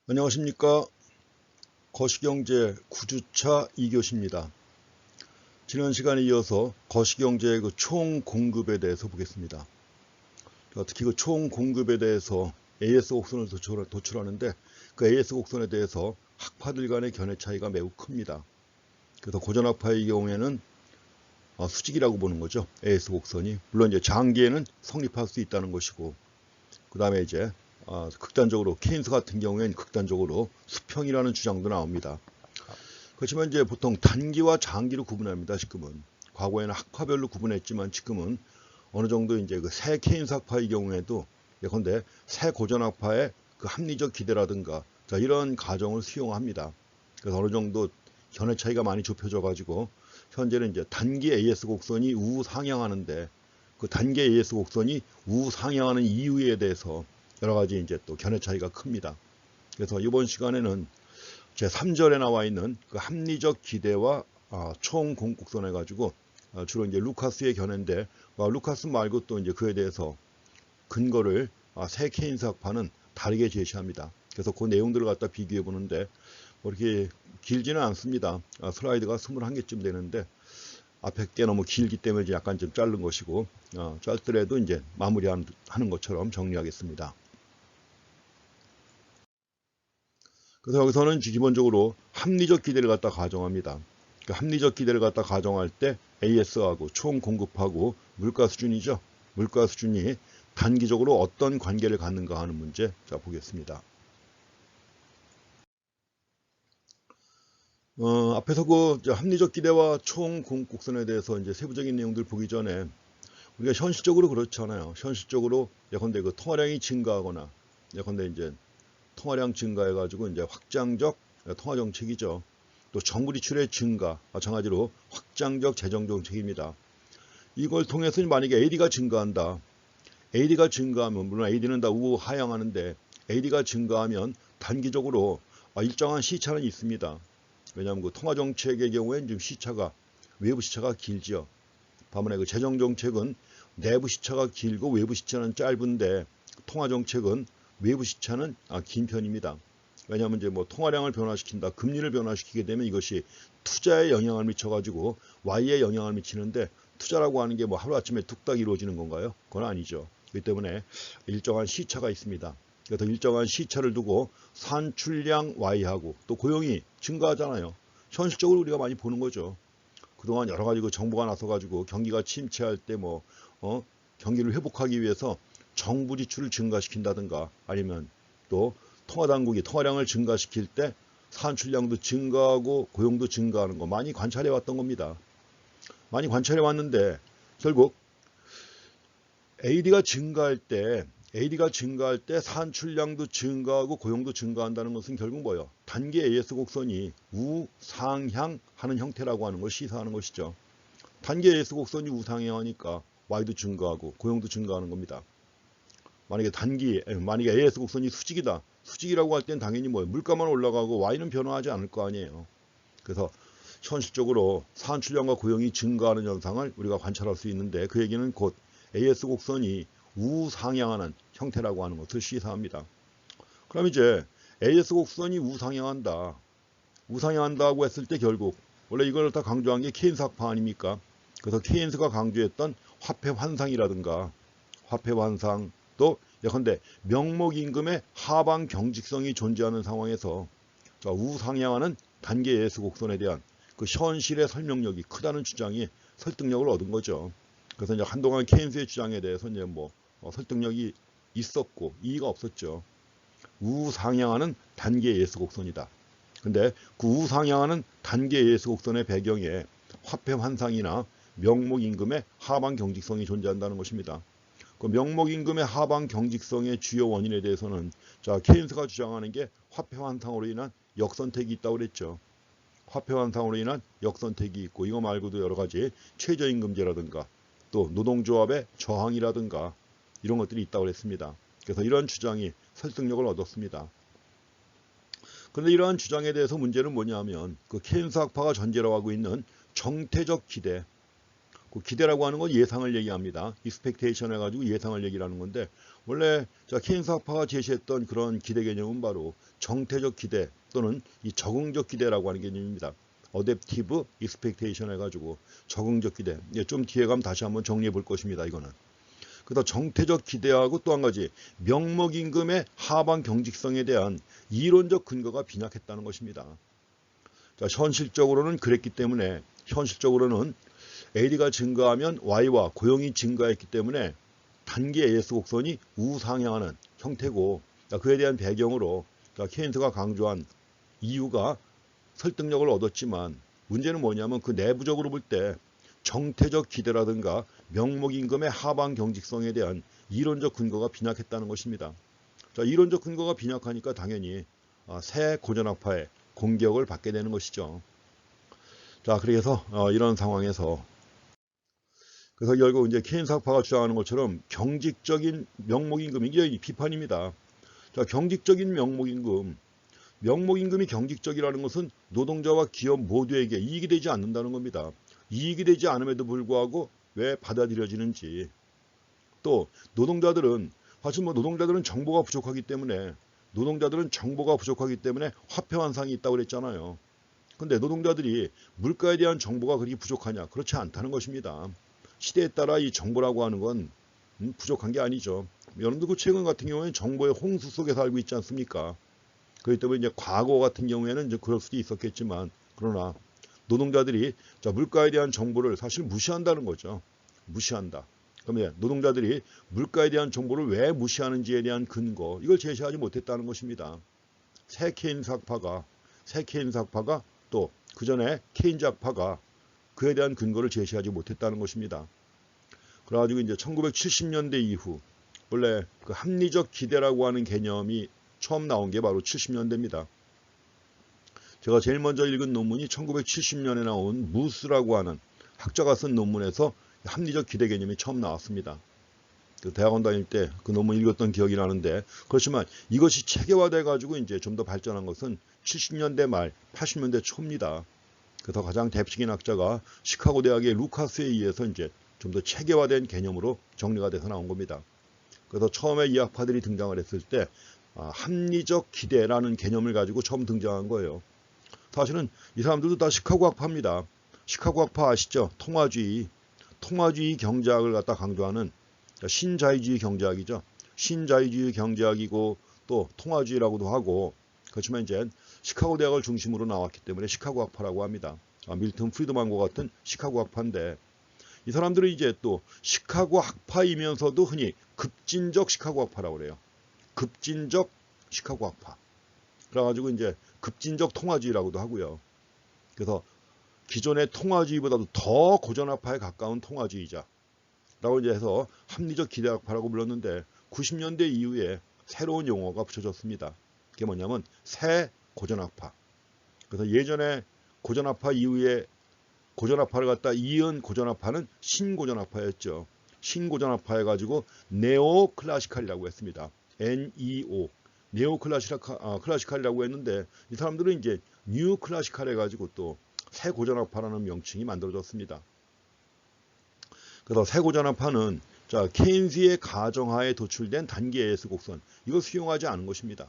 안녕하십니까. 거시경제 9주차 2교시입니다. 지난 시간에 이어서 거시경제의 그 총 공급에 대해서 보겠습니다. 특히 그 총 공급에 대해서 AS 곡선을 도출하는데 그 AS 곡선에 대해서 학파들 간의 견해 차이가 매우 큽니다. 그래서 고전학파의 경우에는 수직이라고 보는 거죠. AS 곡선이. 물론 이제 장기에는 성립할 수 있다는 것이고, 그 다음에 이제 극단적으로 케인스 같은 경우에는 극단적으로 수평이라는 주장도 나옵니다. 그렇지만 이제 보통 단기와 장기로 구분합니다. 지금은 과거에는 학파별로 구분했지만 지금은 어느 정도 이제 그 새 케인스 학파의 경우에도 예컨대 새 고전 학파의 그 합리적 기대라든가 이런 가정을 수용합니다. 그래서 어느 정도 견해 차이가 많이 좁혀져 가지고 현재는 이제 단기 AS 곡선이 우상향하는데 그 단기 AS 곡선이 우상향하는 이유에 대해서 여러 가지 이제 또 견해 차이가 큽니다. 그래서 이번 시간에는 제 3절에 나와 있는 그 합리적 기대와 총 공곡선 해가지고 주로 이제 루카스의 견해인데 루카스 말고 또 이제 그에 대해서 근거를 새 케인스 학파는 다르게 제시합니다. 그래서 그 내용들을 갖다 비교해 보는데 이렇게 길지는 않습니다. 슬라이드가 21개쯤 되는데 앞에 게 너무 길기 때문에 약간 좀 자른 것이고 짧더라도 이제 마무리하는 것처럼 정리하겠습니다. 그래서 여기서는 기본적으로 합리적 기대를 갖다 가정합니다. 그 합리적 기대를 갖다 가정할 때 AS하고 총 공급하고 물가 수준이죠. 물가 수준이 단기적으로 어떤 관계를 갖는가 하는 문제 보겠습니다. 앞에서 그 합리적 기대와 총 공급선에 대해서 이제 세부적인 내용들 보기 전에 우리가 현실적으로 그렇잖아요. 현실적으로 예컨대 그 통화량이 증가하거나 예컨대 이제 통화량 증가해가지고 이제 확장적 통화 정책이죠. 또 정부 지출의 증가, 마찬가지로 확장적 재정 정책입니다. 이걸 통해서 만약에 AD가 증가한다. AD가 증가하면 물론 AD는 다 우하향하는데 AD가 증가하면 단기적으로 일정한 시차는 있습니다. 왜냐하면 그 통화 정책의 경우에는 좀 시차가 외부 시차가 길죠. 반면에 그 재정 정책은 내부 시차가 길고 외부 시차는 짧은데 통화 정책은 외부 시차는 긴 편입니다. 왜냐하면 이제 뭐 통화량을 변화시킨다, 금리를 변화시키게 되면 이것이 투자에 영향을 미쳐가지고 Y에 영향을 미치는데 투자라고 하는 게 뭐 하루아침에 뚝딱 이루어지는 건가요? 그건 아니죠. 그렇기 때문에 일정한 시차가 있습니다. 그래서 일정한 시차를 두고 산출량 Y하고 또 고용이 증가하잖아요. 현실적으로 우리가 많이 보는 거죠. 그동안 여러 가지 그 정부가 나서가지고 경기가 침체할 때 경기를 회복하기 위해서 정부 지출을 증가시킨다든가 아니면 또 통화당국이 통화량을 증가시킬 때 산출량도 증가하고 고용도 증가하는 거 많이 관찰해 왔던 겁니다. 많이 관찰해 왔는데 결국 AD가 증가할 때 산출량도 증가하고 고용도 증가한다는 것은 결국 뭐예요? 단기 AS 곡선이 우상향하는 형태라고 하는 걸 시사하는 것이죠. 단기 AS 곡선이 우상향하니까 Y도 증가하고 고용도 증가하는 겁니다. 만약에 AS 곡선이 수직이다. 수직이라고 할 땐 당연히 물가만 올라가고 Y는 변화하지 않을 거 아니에요. 그래서 현실적으로 산출량과 고용이 증가하는 현상을 우리가 관찰할 수 있는데 그 얘기는 곧 AS 곡선이 우상향하는 형태라고 하는 것을 시사합니다. 그럼 이제 AS 곡선이 우상향한다고 했을 때 결국 원래 이걸 다 강조한 게 케인스 학파 아닙니까? 그래서 케인스가 강조했던 화폐 환상이라든가 화폐 환상 또 예컨대 명목임금의 하방 경직성이 존재하는 상황에서 우상향하는 단기 AS 곡선에 대한 그 현실의 설명력이 크다는 주장이 설득력을 얻은 거죠. 그래서 이제 한동안 케인스의 주장에 대해서 이제 설득력이 있었고 이의가 없었죠. 우상향하는 단기 AS 곡선이다. 근데 그 우상향하는 단기 AS 곡선의 배경에 화폐 환상이나 명목임금의 하방 경직성이 존재한다는 것입니다. 그 명목임금의 하방 경직성의 주요 원인에 대해서는 케인스가 주장하는 게 화폐 환상으로 인한 역선택이 있다고 그랬죠. 화폐 환상으로 인한 역선택이 있고 이거 말고도 여러 가지 최저임금제라든가 또 노동조합의 저항이라든가 이런 것들이 있다고 그랬습니다. 그래서 이런 주장이 설득력을 얻었습니다. 그런데 이러한 주장에 대해서 문제는 뭐냐면 그 케인스 학파가 전제로 하고 있는 정태적 기대, 그 기대라고 하는 건 예상을 얘기합니다. expectation 해가지고 예상을 얘기하는 건데, 원래 케인스 학파가 제시했던 그런 기대 개념은 바로 정태적 기대 또는 이 적응적 기대라고 하는 개념입니다. adaptive expectation 해가지고 적응적 기대. 좀 뒤에 가면 다시 한번 정리해 볼 것입니다. 이거는. 그래서 정태적 기대하고 또 한 가지 명목임금의 하방 경직성에 대한 이론적 근거가 빈약했다는 것입니다. 자, 현실적으로는 그랬기 때문에 현실적으로는 AD가 증가하면 Y와 고용이 증가했기 때문에 단기 AS 곡선이 우상향하는 형태고, 그에 대한 배경으로 케인스가 강조한 이유가 설득력을 얻었지만, 문제는 뭐냐면 그 내부적으로 볼 때 정태적 기대라든가 명목임금의 하방 경직성에 대한 이론적 근거가 빈약했다는 것입니다. 자, 이론적 근거가 빈약하니까 당연히 새 고전학파의 공격을 받게 되는 것이죠. 자, 그래서 이런 상황에서 결국 이제 케인스 학파가 주장하는 것처럼 경직적인 명목임금, 이게 비판입니다. 자, 경직적인 명목임금이 경직적이라는 것은 노동자와 기업 모두에게 이익이 되지 않는다는 겁니다. 이익이 되지 않음에도 불구하고 왜 받아들여지는지. 또 노동자들은 사실 노동자들은 정보가 부족하기 때문에 화폐 환상이 있다고 그랬잖아요. 근데 노동자들이 물가에 대한 정보가 그렇게 부족하냐? 그렇지 않다는 것입니다. 시대에 따라 이 정보라고 하는 건 부족한 게 아니죠. 여러분들 그 최근 같은 경우에는 정보의 홍수 속에 살고 있지 않습니까? 그렇기 때문에 이제 과거 같은 경우에는 이제 그럴 수도 있었겠지만, 그러나 노동자들이 물가에 대한 정보를 사실 무시한다는 거죠. 무시한다. 그러면 노동자들이 물가에 대한 정보를 왜 무시하는지에 대한 근거, 이걸 제시하지 못했다는 것입니다. 새 케인스 학파가 또 그 전에 케인즈 학파가 그에 대한 근거를 제시하지 못했다는 것입니다. 그래가지고 이제 1970년대 이후 원래 그 합리적 기대라고 하는 개념이 처음 나온 게 바로 70년대입니다. 제가 제일 먼저 읽은 논문이 1970년에 나온 무스라고 하는 학자가 쓴 논문에서 합리적 기대 개념이 처음 나왔습니다. 그 대학원 다닐 때 그 논문 읽었던 기억이 나는데, 그렇지만 이것이 체계화돼 가지고 이제 좀 더 발전한 것은 70년대 말 80년대 초입니다. 그래서 가장 대표적인 학자가 시카고 대학의 루카스에 의해서 이제 좀 더 체계화된 개념으로 정리가 돼서 나온 겁니다. 그래서 처음에 이 학파들이 등장을 했을 때 합리적 기대라는 개념을 가지고 처음 등장한 거예요. 사실은 이 사람들도 다 시카고 학파입니다. 시카고 학파 아시죠? 통화주의 경제학을 갖다 강조하는 신자유주의 경제학이죠. 신자유주의 경제학이고 또 통화주의라고도 하고, 그렇지만 이제 시카고 대학을 중심으로 나왔기 때문에 시카고 학파라고 합니다. 밀턴 프리드만과 같은 시카고 학파인데, 이 사람들은 이제 또 시카고 학파이면서도 흔히 급진적 시카고 학파라고 그래요. 급진적 시카고 학파. 그래가지고 이제 급진적 통화주의라고도 하고요. 그래서 기존의 통화주의보다도 더 고전학파에 가까운 통화주의자라고 이제 해서 합리적 기대학파라고 불렀는데, 90년대 이후에 새로운 용어가 붙여졌습니다. 그게 뭐냐면 새 고전학파. 그래서 예전에 고전학파 이후에 고전학파를 갖다 이은 고전학파는 신고전학파였죠. 신고전학파 해가지고 네오클래시칼이라고 했습니다. NEO. 클래시칼이라고 했는데, 이 사람들은 이제 뉴 클래시칼 해가지고 또 새 고전학파라는 명칭이 만들어졌습니다. 그래서 새 고전학파는 케인스의 가정하에 도출된 단기 AS 곡선, 이걸 수용하지 않은 것입니다.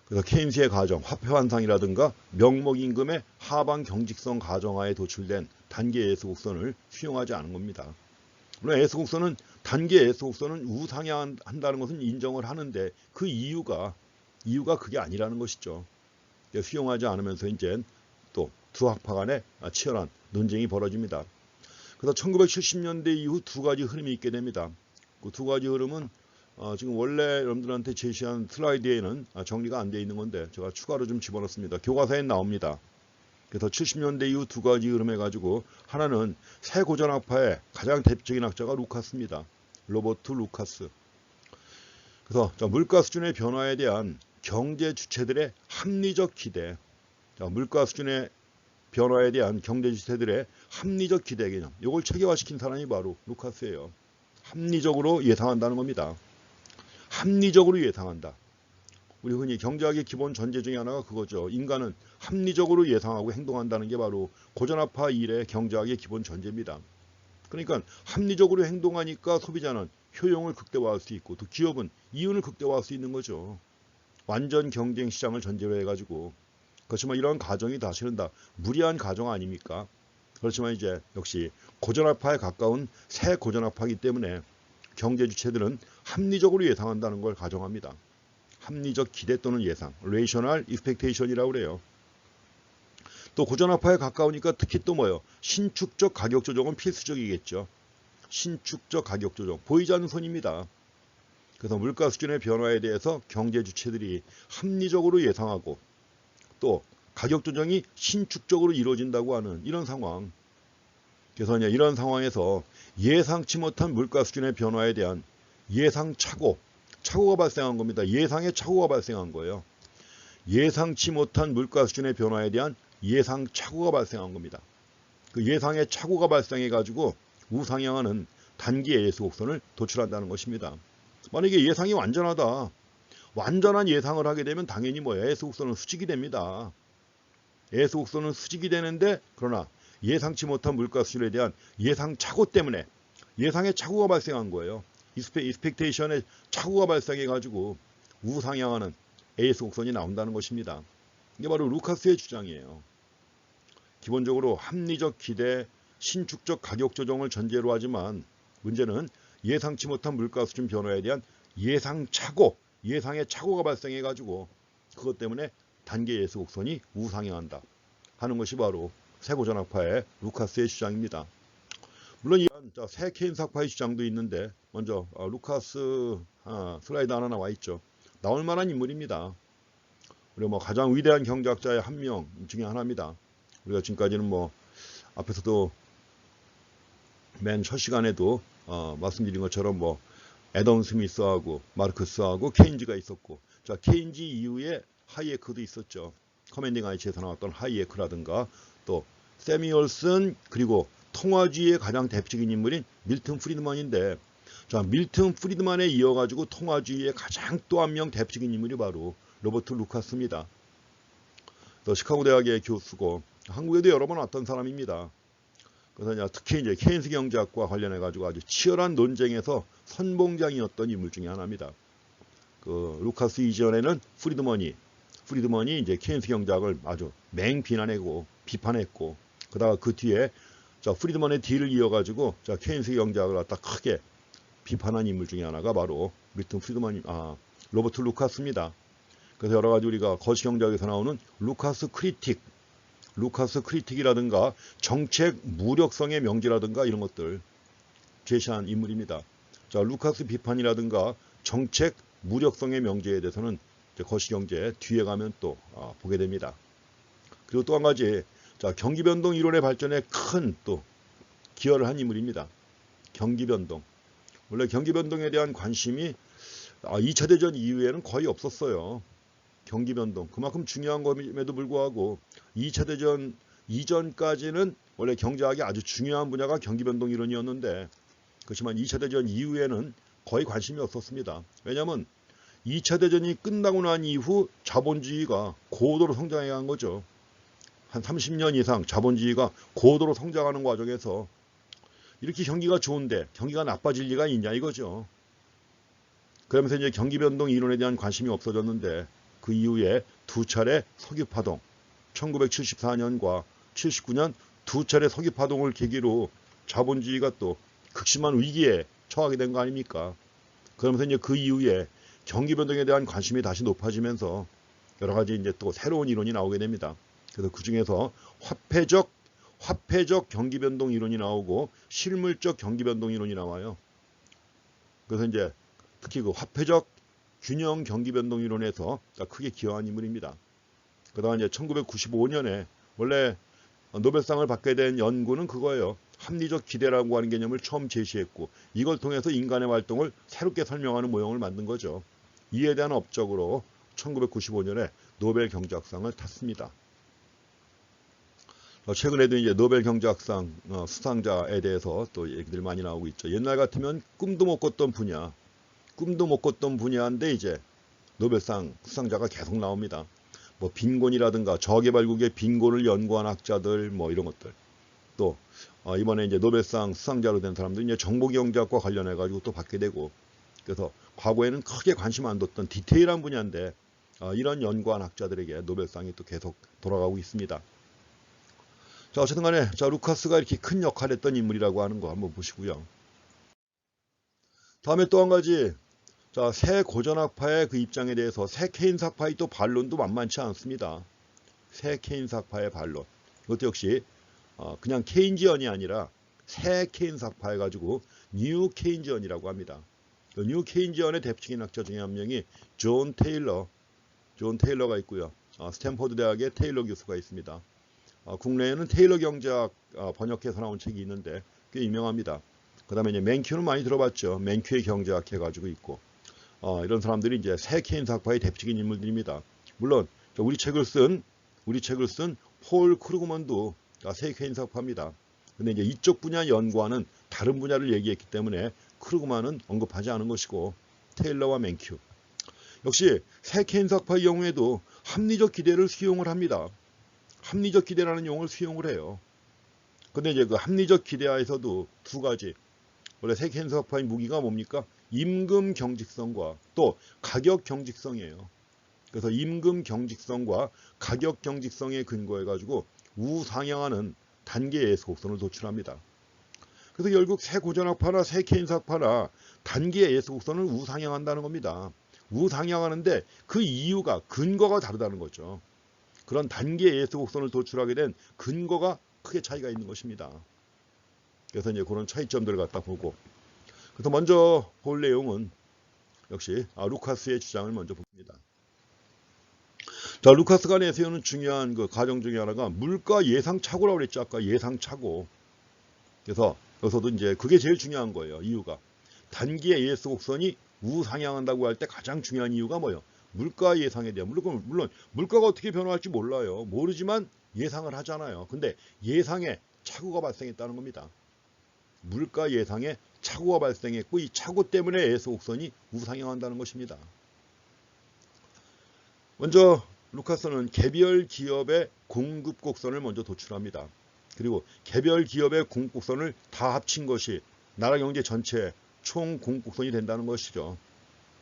그래서 케인스의 가정, 화폐 환상이라든가 명목임금의 하방 경직성 가정하에 도출된 단기 AS 곡선을 수용하지 않은 겁니다. 물론 AS 곡선은 단기 AS 곡선은 우상향한다는 것은 인정을 하는데, 그 이유가 그게 아니라는 것이죠. 수용하지 않으면서 이제 또 두 학파 간에 치열한 논쟁이 벌어집니다. 그래서 1970년대 이후 두 가지 흐름이 있게 됩니다. 그 두 가지 흐름은 지금 원래 여러분들한테 제시한 슬라이드에는 정리가 안 되어 있는 건데 제가 추가로 좀 집어넣습니다. 교과서에 나옵니다. 그래서 70년대 이후 두 가지 흐름 해가지고, 하나는 새 고전학파의 가장 대표적인 학자가 루카스입니다. 로버트 루카스. 그래서 물가 수준의 변화에 대한 경제 주체들의 합리적 기대, 물가 수준의 변화에 대한 경제 주체들의 합리적 기대 개념, 이걸 체계화시킨 사람이 바로 루카스예요. 합리적으로 예상한다는 겁니다. 합리적으로 예상한다. 우리 흔히 경제학의 기본 전제 중에 하나가 그거죠. 인간은 합리적으로 예상하고 행동한다는 게 바로 고전화파 일의 경제학의 기본 전제입니다. 그러니까 합리적으로 행동하니까 소비자는 효용을 극대화할 수 있고 또 기업은 이윤을 극대화할 수 있는 거죠. 완전 경쟁 시장을 전제로 해가지고. 그렇지만 이런 가정이 사실은 다 무리한 가정 아닙니까? 그렇지만 이제 역시 고전화파에 가까운 새 고전화파이기 때문에 경제 주체들은 합리적으로 예상한다는 걸 가정합니다. 합리적 기대 또는 예상, rational expectation이라고 그래요. 또 고전화파에 가까우니까 특히 또 뭐예요? 신축적 가격 조정은 필수적이겠죠. 신축적 가격 조정, 보이지 않는 손입니다. 그래서 물가 수준의 변화에 대해서 경제 주체들이 합리적으로 예상하고 또 가격 조정이 신축적으로 이루어진다고 하는 이런 상황. 그래서 이런 상황에서 예상치 못한 물가 수준의 변화에 대한 착오가 발생한 겁니다. 예상의 착오가 발생한 거예요. 예상치 못한 물가 수준의 변화에 대한 예상 착오가 발생한 겁니다. 그 예상의 착오가 발생해 가지고 우상향하는 단기 AS 곡선을 도출한다는 것입니다. 만약에 예상이 완전하다. 완전한 예상을 하게 되면 당연히 AS 곡선은 수직이 됩니다. AS 곡선은 수직이 되는데 그러나 예상치 못한 물가 수준에 대한 예상 착오 때문에 예상의 착오가 발생한 거예요. 익스펙테이션의 착오가 발생해 가지고 우상향하는 AS 곡선이 나온다는 것입니다. 이게 바로 루카스의 주장이에요. 기본적으로 합리적 기대, 신축적 가격 조정을 전제로 하지만 문제는 예상치 못한 물가 수준 변화에 대한 예상의 착오가 발생해 가지고 그것 때문에 단기 AS 곡선이 우상향한다 하는 것이 바로 새 고전학파의 루카스의 주장입니다. 물론 이런 새 케인스학파의 주장도 있는데 먼저 루카스 슬라이드 하나 나와 있죠. 나올 만한 인물입니다. 우리가 가장 위대한 경제학자의 한 명 중에 하나입니다. 우리가 지금까지는 앞에서도 맨 첫 시간에도 말씀드린 것처럼 애덤 스미스하고 마르크스하고 케인즈가 있었고, 케인즈 이후에 하이에크도 있었죠. 커맨딩 아이치에서 나왔던 하이에크라든가 또 세미얼슨, 그리고 통화주의의 가장 대표적인 인물인 밀턴 프리드먼인데, 밀턴 프리드먼에 이어가지고 통화주의의 가장 또 한 명 대표적인 인물이 바로 로버트 루카스입니다. 또 시카고 대학의 교수고 한국에도 여러 번 왔던 사람입니다. 그래서 특히 이제 케인스 경제학과 관련해 가지고 아주 치열한 논쟁에서 선봉장이었던 인물 중에 하나입니다. 그 루카스 이전에는 프리드먼이 이제 케인스 경제학을 아주 맹비난하고 비판했고, 그다가 그 뒤에 프리드먼의 뒤를 이어가지고 케인스 경제학을 갖다 크게 비판한 인물 중에 하나가 바로 로버트 루카스입니다. 그래서 여러 가지 우리가 거시경제학에서 나오는 루카스 크리틱이라든가 정책 무력성의 명제라든가 이런 것들 제시한 인물입니다. 루카스 비판이라든가 정책 무력성의 명제에 대해서는 거시경제 뒤에 가면 또 보게 됩니다. 그리고 또 한 가지 경기변동 이론의 발전에 큰 또 기여를 한 인물입니다. 경기변동. 원래 경기변동에 대한 관심이 2차 대전 이후에는 거의 없었어요. 경기변동. 그만큼 중요한 것임에도 불구하고 2차 대전 이전까지는 원래 경제학의 아주 중요한 분야가 경기변동 이론이었는데, 그렇지만 2차 대전 이후에는 거의 관심이 없었습니다. 왜냐하면 2차 대전이 끝나고 난 이후 자본주의가 고도로 성장해 간 거죠. 한 30년 이상 자본주의가 고도로 성장하는 과정에서 이렇게 경기가 좋은데 경기가 나빠질 리가 있냐 이거죠. 그러면서 이제 경기변동 이론에 대한 관심이 없어졌는데, 그 이후에 두 차례 석유파동, 1974년과 79년 두 차례 석유파동을 계기로 자본주의가 또 극심한 위기에 처하게 된 거 아닙니까? 그러면서 이제 그 이후에 경기변동에 대한 관심이 다시 높아지면서 여러 가지 이제 또 새로운 이론이 나오게 됩니다. 그래서 그 중에서 화폐적 경기변동 이론이 나오고 실물적 경기변동 이론이 나와요. 그래서 이제 특히 그 화폐적 균형 경기변동 이론에서 크게 기여한 인물입니다. 그다음 이제 1995년에 원래 노벨상을 받게 된 연구는 그거예요. 합리적 기대라고 하는 개념을 처음 제시했고, 이걸 통해서 인간의 활동을 새롭게 설명하는 모형을 만든 거죠. 이에 대한 업적으로 1995년에 노벨 경제학상을 탔습니다. 최근에도 이제 노벨 경제학상 수상자에 대해서 또 얘기들 많이 나오고 있죠. 옛날 같으면 꿈도 못 꿨던 분야인데 이제 노벨상 수상자가 계속 나옵니다. 뭐 빈곤이라든가 저개발국의 빈곤을 연구한 학자들 뭐 이런 것들. 또 이번에 이제 노벨상 수상자로 된 사람들 이제 정보경제학과 관련해 가지고 또 받게 되고, 그래서 과거에는 크게 관심 안 뒀던 디테일한 분야인데 이런 연구한 학자들에게 노벨상이 또 계속 돌아가고 있습니다. 자, 어쨌든 간에 자, 루카스가 이렇게 큰 역할을 했던 인물이라고 하는 거 한번 보시고요. 다음에 또 한 가지, 자, 새 고전학파의 그 입장에 대해서 새 케인스학파의 또 반론도 만만치 않습니다. 새 케인스학파의 반론. 이것도 역시 그냥 케인지언이 아니라 새 케인스학파 해가지고 뉴 케인지언이라고 합니다. 뉴 케인지언의 대표적인 학자 중에 한 명이 존 테일러가 있고요. 스탠퍼드 대학의 테일러 교수가 있습니다. 국내에는 테일러 경제학 번역해서 나온 책이 있는데 꽤 유명합니다. 그 다음에 이제 맨큐는 많이 들어봤죠. 맨큐의 경제학 해가지고 있고, 이런 사람들이 이제 새 케인스학파의 대표적인 인물들입니다. 물론 우리 책을 쓴 폴 크루그먼도 새 케인스학파입니다. 근데 이제 이쪽 분야 연구하는 다른 분야를 얘기했기 때문에 크루그먼은 언급하지 않은 것이고, 테일러와 맨큐 역시 새 케인스학파의 경우에도 합리적 기대를 수용을 합니다. 합리적 기대라는 용어를 수용을 해요. 근데 이제 그 합리적 기대하에서도 두 가지, 원래 새 케인스학파의 무기가 뭡니까? 임금 경직성과 또 가격 경직성이에요. 그래서 임금 경직성과 가격 경직성에 근거해 가지고 우상향하는 단계 예수 곡선을 도출합니다. 그래서 결국 새 고전학파나 새 케인스학파나 단계 예수 곡선을 우상향한다는 겁니다. 우상향하는데 그 이유가, 근거가 다르다는 거죠. 그런 단계 예수 곡선을 도출하게 된 근거가 크게 차이가 있는 것입니다. 그래서 이제 그런 차이점들을 갖다 보고, 그래서 먼저 볼 내용은 역시 루카스의 주장을 먼저 봅니다. 자, 루카스가 내세우는 중요한 그 가정 중에 하나가 물가 예상 착오라고 그랬죠. 아까 예상 착오. 그래서 여기서도 이제 그게 제일 중요한 거예요. 이유가 단기의 예수 곡선이 우상향한다고 할 때 가장 중요한 이유가 뭐예요? 물가 예상에 대한, 물론 물가가 어떻게 변화할지 몰라요. 모르지만 예상을 하잖아요. 근데 예상에 착오가 발생했다는 겁니다. 물가 예상에 착오가 발생했고, 이 착오 때문에 예수 곡선이 우상향한다는 것입니다. 먼저 루카스는 개별 기업의 공급 곡선을 먼저 도출합니다. 그리고 개별 기업의 공급 곡선을 다 합친 것이 나라 경제 전체의 총 공급 곡선이 된다는 것이죠.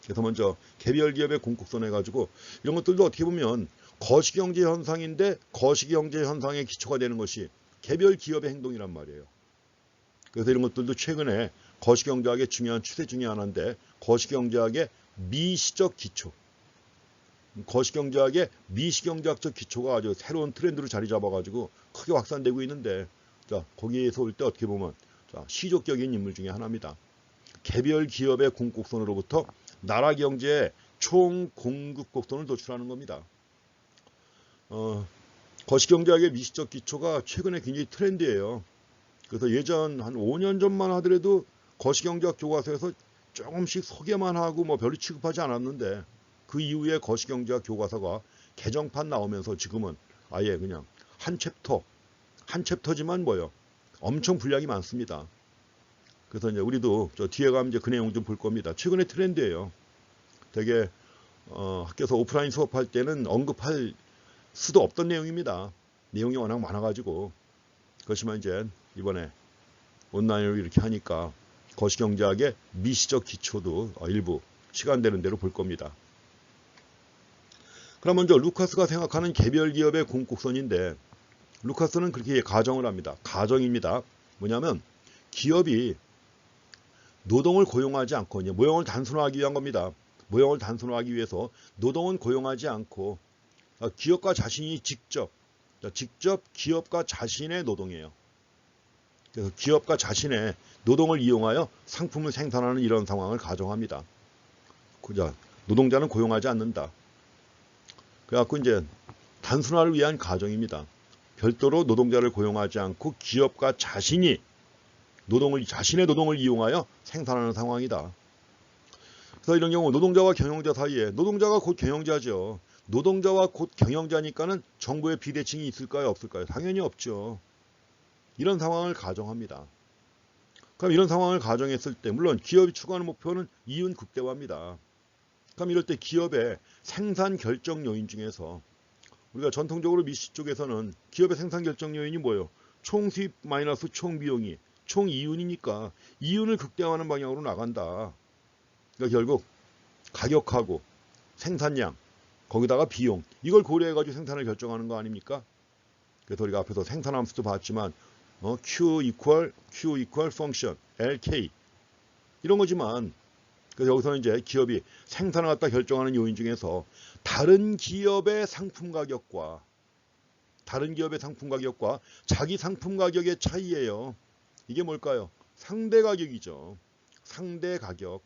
그래서 먼저 개별 기업의 공급 곡선 해가지고, 이런 것들도 어떻게 보면 거시경제 현상인데 거시경제 현상의 기초가 되는 것이 개별 기업의 행동이란 말이에요. 그래서 이런 것들도 최근에 거시경제학의 중요한 추세 중에 하나인데, 거시경제학의 미시적 기초, 거시경제학의 미시경제학적 기초가 아주 새로운 트렌드로 자리 잡아가지고 크게 확산되고 있는데, 자, 거기에서 올 때 어떻게 보면 시족적인 인물 중에 하나입니다. 개별 기업의 공급곡선으로부터 나라 경제의 총 공급 곡선을 도출하는 겁니다. 거시경제학의 미시적 기초가 최근에 굉장히 트렌드예요. 그래서 예전 한 5년 전만 하더라도 거시경제학 교과서에서 조금씩 소개만 하고 뭐 별로 취급하지 않았는데, 그 이후에 거시경제학 교과서가 개정판 나오면서 지금은 아예 그냥 한 챕터지만 뭐요, 엄청 분량이 많습니다. 그래서 이제 우리도 저 뒤에 가면 이제 그 내용 좀 볼 겁니다. 최근의 트렌드예요. 되게 학교에서 오프라인 수업할 때는 언급할 수도 없던 내용입니다. 내용이 워낙 많아가지고. 그렇지만 이제 이번에 온라인으로 이렇게 하니까 거시경제학의 미시적 기초도 일부 시간 되는 대로 볼 겁니다. 그럼 먼저 루카스가 생각하는 개별 기업의 공급선인데, 루카스는 그렇게 가정을 합니다. 가정입니다. 뭐냐면 기업이 노동을 고용하지 않고, 이제 모형을 단순화하기 위한 겁니다. 모형을 단순화하기 위해서 노동은 고용하지 않고 기업가 자신이 직접 기업가 자신의 노동이에요. 그래서 기업가 자신의 노동을 이용하여 상품을 생산하는 이런 상황을 가정합니다. 그죠? 노동자는 고용하지 않는다. 그래갖고 이제 단순화를 위한 가정입니다. 별도로 노동자를 고용하지 않고 기업가 자신이 자신의 노동을 이용하여 생산하는 상황이다. 그래서 이런 경우 노동자와 경영자 사이에, 노동자가 곧 경영자죠. 노동자와 곧 경영자니까는 정부의 비대칭이 있을까요, 없을까요? 당연히 없죠. 이런 상황을 가정합니다. 그럼 이런 상황을 가정했을 때 물론 기업이 추구하는 목표는 이윤 극대화입니다. 그럼 이럴 때 기업의 생산 결정 요인 중에서 우리가 전통적으로 미시 쪽에서는 기업의 생산 결정 요인이 뭐예요? 총 수입 마이너스 총 비용이 총 이윤이니까 이윤을 극대화하는 방향으로 나간다. 그러니까 결국 가격하고 생산량 거기다가 비용 이걸 고려해가지고 생산을 결정하는 거 아닙니까? 그래서 우리가 앞에서 생산함수도 봤지만 Q equal function LK 이런 거지만 그래서 여기서는 이제 기업이 생산을 갖다 결정하는 요인 중에서 다른 기업의 상품 가격과 자기 상품 가격의 차이예요. 이게 뭘까요? 상대 가격이죠. 상대 가격.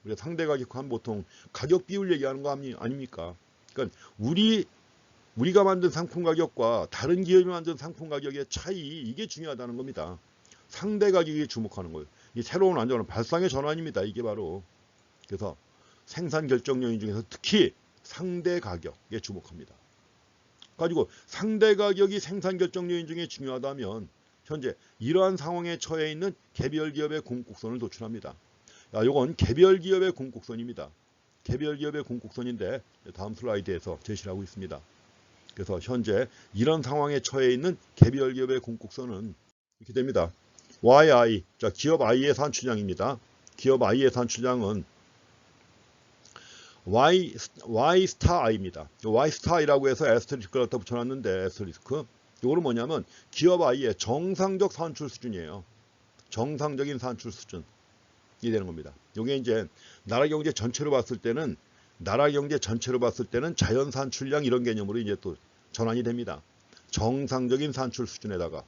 우리가 상대 가격 하면 보통 가격 비율 얘기하는 거 아닙니까? 그러니까 우리가 만든 상품 가격과 다른 기업이 만든 상품 가격의 차이 이게 중요하다는 겁니다. 상대 가격에 주목하는 거예요. 이 새로운 완전한 발상의 전환입니다. 이게 바로. 그래서 생산 결정 요인 중에서 특히 상대 가격에 주목합니다. 가지고 상대 가격이 생산 결정 요인 중에 중요하다면 현재 이러한 상황에 처해 있는 개별 기업의 공곡선을 도출합니다. 요건 개별 기업의 공곡선입니다. 개별 기업의 공곡선인데 다음 슬라이드에서 제시를 하고 있습니다. 그래서 현재 이런 상황에 처해 있는 개별 기업의 공곡선은 이렇게 됩니다. YI, 자 기업 I의 산출량입니다. 기업 I의 산출량은 Y 스타 I입니다. Y 스타이라고 해서 에스테리스크를 갖다 붙여놨는데 에스테리스크 이거는 뭐냐면 기업 I의 정상적 산출 수준이에요. 정상적인 산출 수준이 되는 겁니다. 이게 이제 나라 경제 전체로 봤을 때는 자연 산출량 이런 개념으로 이제 또 전환이 됩니다. 정상적인 산출 수준에다가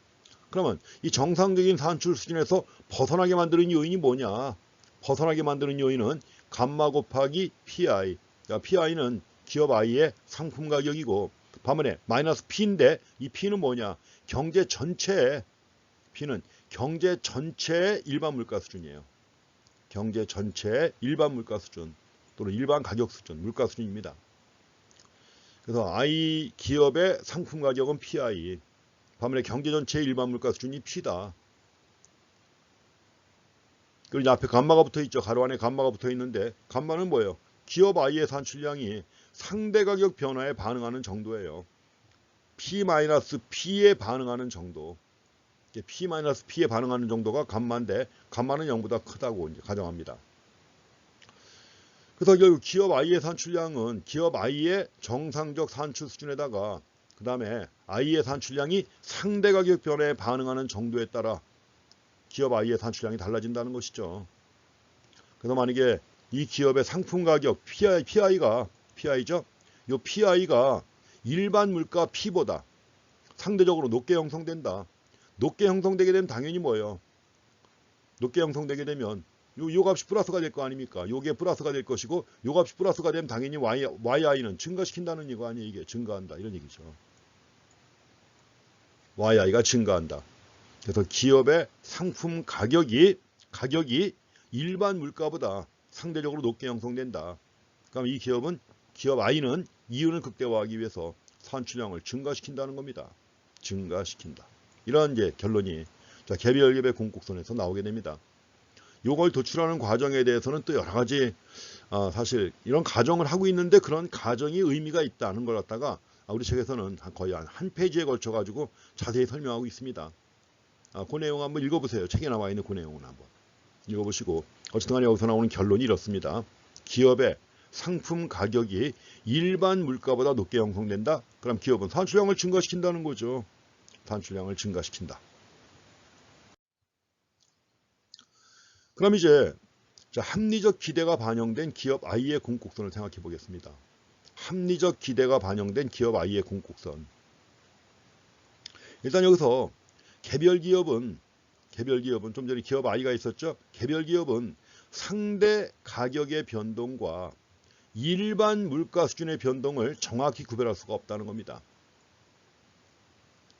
그러면 이 정상적인 산출 수준에서 벗어나게 만드는 요인이 뭐냐? 벗어나게 만드는 요인은 감마 곱하기 PI. 그러니까 PI는 기업 I의 상품 가격이고 반면에 마이너스 P인데 이 P는 뭐냐? P는 경제 전체의 일반 물가 수준이에요. 경제 전체의 일반 물가 수준 또는 일반 가격 수준, 물가 수준입니다. 그래서 I 기업의 상품 가격은 PI. 반면에 경제 전체의 일반 물가 수준이 P다. 그리고 이제 앞에 감마가 붙어 있죠. 가로 안에 감마가 붙어 있는데 감마는 뭐예요? 기업 I의 산출량이 상대 가격 변화에 반응하는 정도예요. P-P에 반응하는 정도. P-P에 반응하는 정도가 감마인데 감마는 0보다 크다고 이제 가정합니다. 그래서 결국 기업 I의 산출량은 기업 I의 정상적 산출 수준에다가 그 다음에 I의 산출량이 상대 가격 변화에 반응하는 정도에 따라 기업 I의 산출량이 달라진다는 것이죠. 그래서 만약에 이 기업의 상품 가격 PI죠. 이 PI가 일반 물가 P보다 상대적으로 높게 형성된다. 높게 형성되게 되면 당연히 뭐예요? 높게 형성되게 되면 요 값이 플러스가 될 거 아닙니까? 요게 플러스가 될 것이고 요 값이 플러스가 되면 당연히 YI는 증가시킨다는 이거 아니에요? 이게 증가한다 이런 얘기죠. YI가 증가한다. 그래서 기업의 상품 가격이 일반 물가보다 상대적으로 높게 형성된다. 그럼 이 기업 I는 이윤을 극대화하기 위해서 산출량을 증가시킨다는 겁니다. 증가시킨다. 이런 이제 결론이 개별 기업의 공곡선에서 나오게 됩니다. 요걸 도출하는 과정에 대해서는 또 여러 가지 사실 이런 가정을 하고 있는데 그런 가정이 의미가 있다는 걸 갖다가 우리 책에서는 거의 한 페이지에 걸쳐 가지고 자세히 설명하고 있습니다. 그 내용 한번 읽어보세요. 책에 나와 있는 그 내용은 한번 읽어보시고 어쨌든 간에 여기서 나오는 결론이 이렇습니다. 기업의 상품 가격이 일반 물가보다 높게 형성된다. 그럼 기업은 산출량을 증가시킨다는 거죠. 산출량을 증가시킨다. 그럼 이제 합리적 기대가 반영된 기업 I의 공곡선을 생각해 보겠습니다. 합리적 기대가 반영된 기업 I의 공곡선. 일단 여기서 개별 기업은 좀 전에 기업 I가 있었죠. 개별 기업은 상대 가격의 변동과 일반 물가 수준의 변동을 정확히 구별할 수가 없다는 겁니다.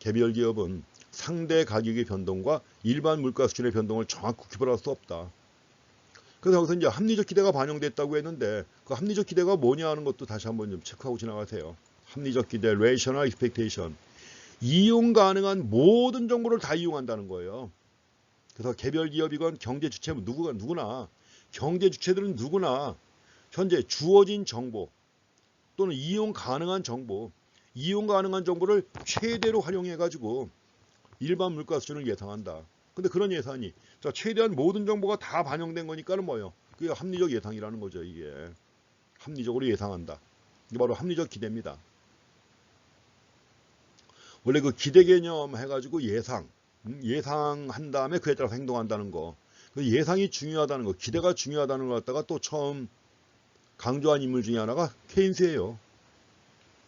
개별 기업은 상대 가격의 변동과 일반 물가 수준의 변동을 정확히 구별할 수 없다. 그래서 여기서 이제 합리적 기대가 반영됐다고 했는데 그 합리적 기대가 뭐냐 하는 것도 다시 한번 좀 체크하고 지나가세요. 합리적 기대, rational expectation. 이용 가능한 모든 정보를 다 이용한다는 거예요. 그래서 개별 기업이건 경제 주체 누구나 경제 주체들은 누구나 현재 주어진 정보 또는 이용 가능한 정보를 최대로 활용해 가지고 일반 물가 수준을 예상한다. 근데 그런 예산이 자, 최대한 모든 정보가 다 반영된 거니까는 뭐예요? 그게 합리적 예상이라는 거죠. 이게 합리적으로 예상한다. 이게 바로 합리적 기대입니다. 원래 그 기대 개념 해가지고 예상한 다음에 그에 따라서 행동한다는 거. 그 예상이 중요하다는 거, 기대가 중요하다는 걸 갖다가 또 처음 강조한 인물 중에 하나가 케인스예요.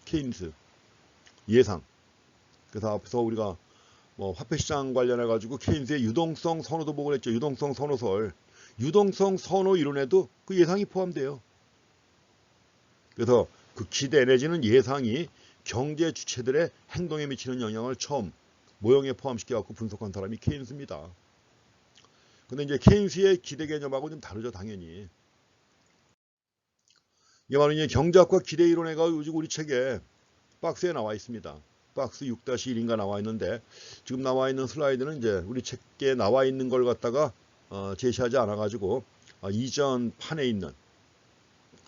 케인스. 예상. 그래서 앞서 우리가 뭐 화폐시장 관련해 가지고 케인스의 유동성 선호도 보고 그랬죠. 유동성 선호설. 유동성 선호 이론에도 그 예상이 포함돼요. 그래서 그 기대 내지는 예상이 경제 주체들의 행동에 미치는 영향을 처음 모형에 포함시켜 갖고 분석한 사람이 케인스입니다. 근데 이제 케인스의 기대 개념하고 좀 다르죠, 당연히. 이게 바로 이제 경제학과 기대 이론회가 요즘 우리 책에 박스에 나와 있습니다. 박스 6-1인가 나와 있는데 지금 나와 있는 슬라이드는 이제 우리 책에 나와 있는 걸 갖다가 제시하지 않아 가지고 이전 판에 있는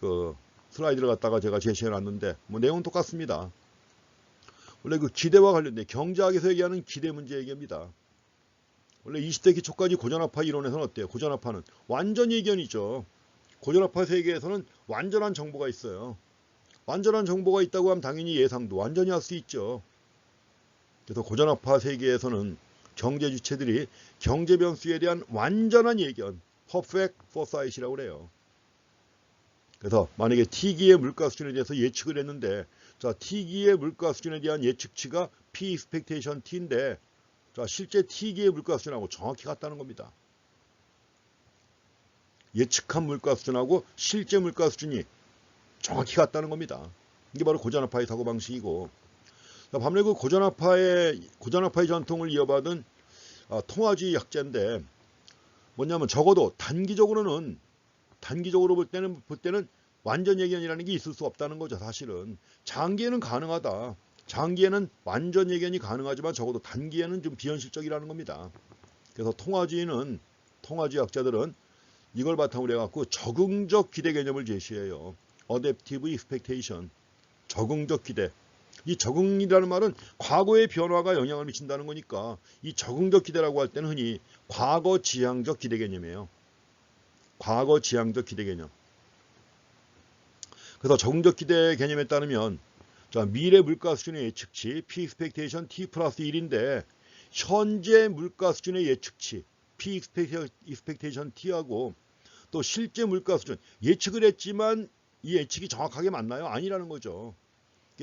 그 슬라이드를 갖다가 제가 제시해 놨는데 뭐 내용은 똑같습니다. 원래 그 기대와 관련된 경제학에서 얘기하는 기대 문제 얘기입니다. 원래 20대 기초까지 고전압화 이론에서는 어때요? 고전압화는 완전 예견이죠. 고전압화 세계에서는 완전한 정보가 있어요. 완전한 정보가 있다고 하면 당연히 예상도 완전히 할 수 있죠. 그래서 고전압화 세계에서는 경제 주체들이 경제 변수에 대한 완전한 예견, perfect foresight이라고 그래요. 그래서 만약에 T기의 물가 수준에 대해서 예측을 했는데 자, T기의 물가 수준에 대한 예측치가 P expectation T인데 자, 실제 T기의 물가 수준하고 정확히 같다는 겁니다. 예측한 물가 수준하고 실제 물가 수준이 정확히 같다는 겁니다. 이게 바로 고전압화의 사고방식이고 반면에 그 고전압화의 전통을 이어받은 통화주의 약자인데 뭐냐면 적어도 단기적으로 볼 때는 완전 예견이라는 게 있을 수 없다는 거죠. 사실은 장기에는 가능하다. 장기에는 완전 예견이 가능하지만 적어도 단기에는 좀 비현실적이라는 겁니다. 그래서 통화주의 약자들은 이걸 바탕으로 해갖고 적응적 기대 개념을 제시해요. Adaptive Expectation. 적응적 기대. 이 적응이라는 말은 과거의 변화가 영향을 미친다는 거니까 이 적응적 기대라고 할 때는 흔히 과거 지향적 기대 개념이에요. 과거 지향적 기대 개념. 그래서 적응적 기대 개념에 따르면 자, 미래 물가 수준의 예측치 P expectation T 플러스 1인데 현재 물가 수준의 예측치 P expectation T하고 또 실제 물가 수준 예측을 했지만 이 예측이 정확하게 맞나요? 아니라는 거죠.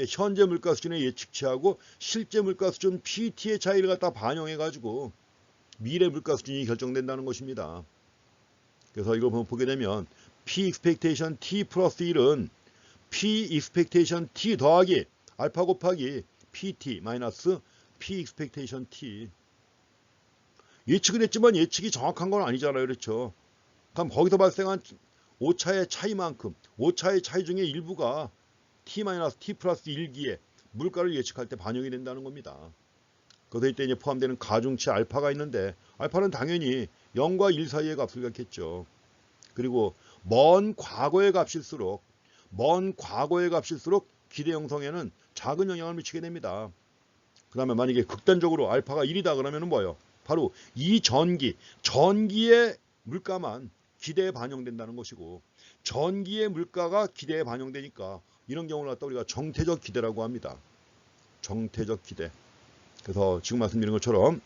현재 물가 수준의 예측치하고 실제 물가 수준 PT의 차이를 갖다 반영해 가지고 미래 물가 수준이 결정된다는 것입니다. 그래서 이걸 보게 되면 P expectation T 플러스 1은 P expectation T 더하기 알파 곱하기 PT 마이너스 P expectation T. 예측은 했지만 예측이 정확한 건 아니잖아요. 그렇죠? 그럼 거기서 발생한 오차의 차이만큼 오차의 차이 중에 일부가 T 마이너스 T 플러스 1기에 물가를 예측할 때 반영이 된다는 겁니다. 그래서 이때 이제 포함되는 가중치 알파가 있는데 알파는 당연히 0과 1 사이의 값을 갖겠죠. 그리고 먼 과거의 값일수록 기대 형성에는 작은 영향을 미치게 됩니다. 그 다음에 만약에 극단적으로 알파가 1이다 그러면 뭐예요? 바로 이 전기의 물가만 기대에 반영된다는 것이고 전기의 물가가 기대에 반영되니까 이런 경우를 갖다 우리가 정태적 기대라고 합니다. 정태적 기대. 그래서 지금 말씀드린 것처럼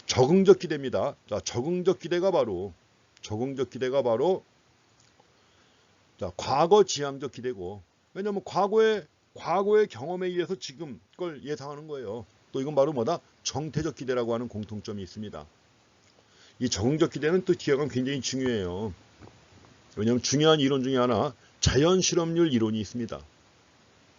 적응적 기대입니다. 자, 적응적 기대가 바로 자, 과거 지향적 기대고 왜냐하면 과거의 경험에 의해서 지금 걸 예상하는 거예요. 또 이건 바로 뭐다? 정태적 기대라고 하는 공통점이 있습니다. 이 적응적 기대는 또 뒤에 가면 굉장히 중요해요. 왜냐하면 중요한 이론 중에 하나 자연실험률 이론이 있습니다.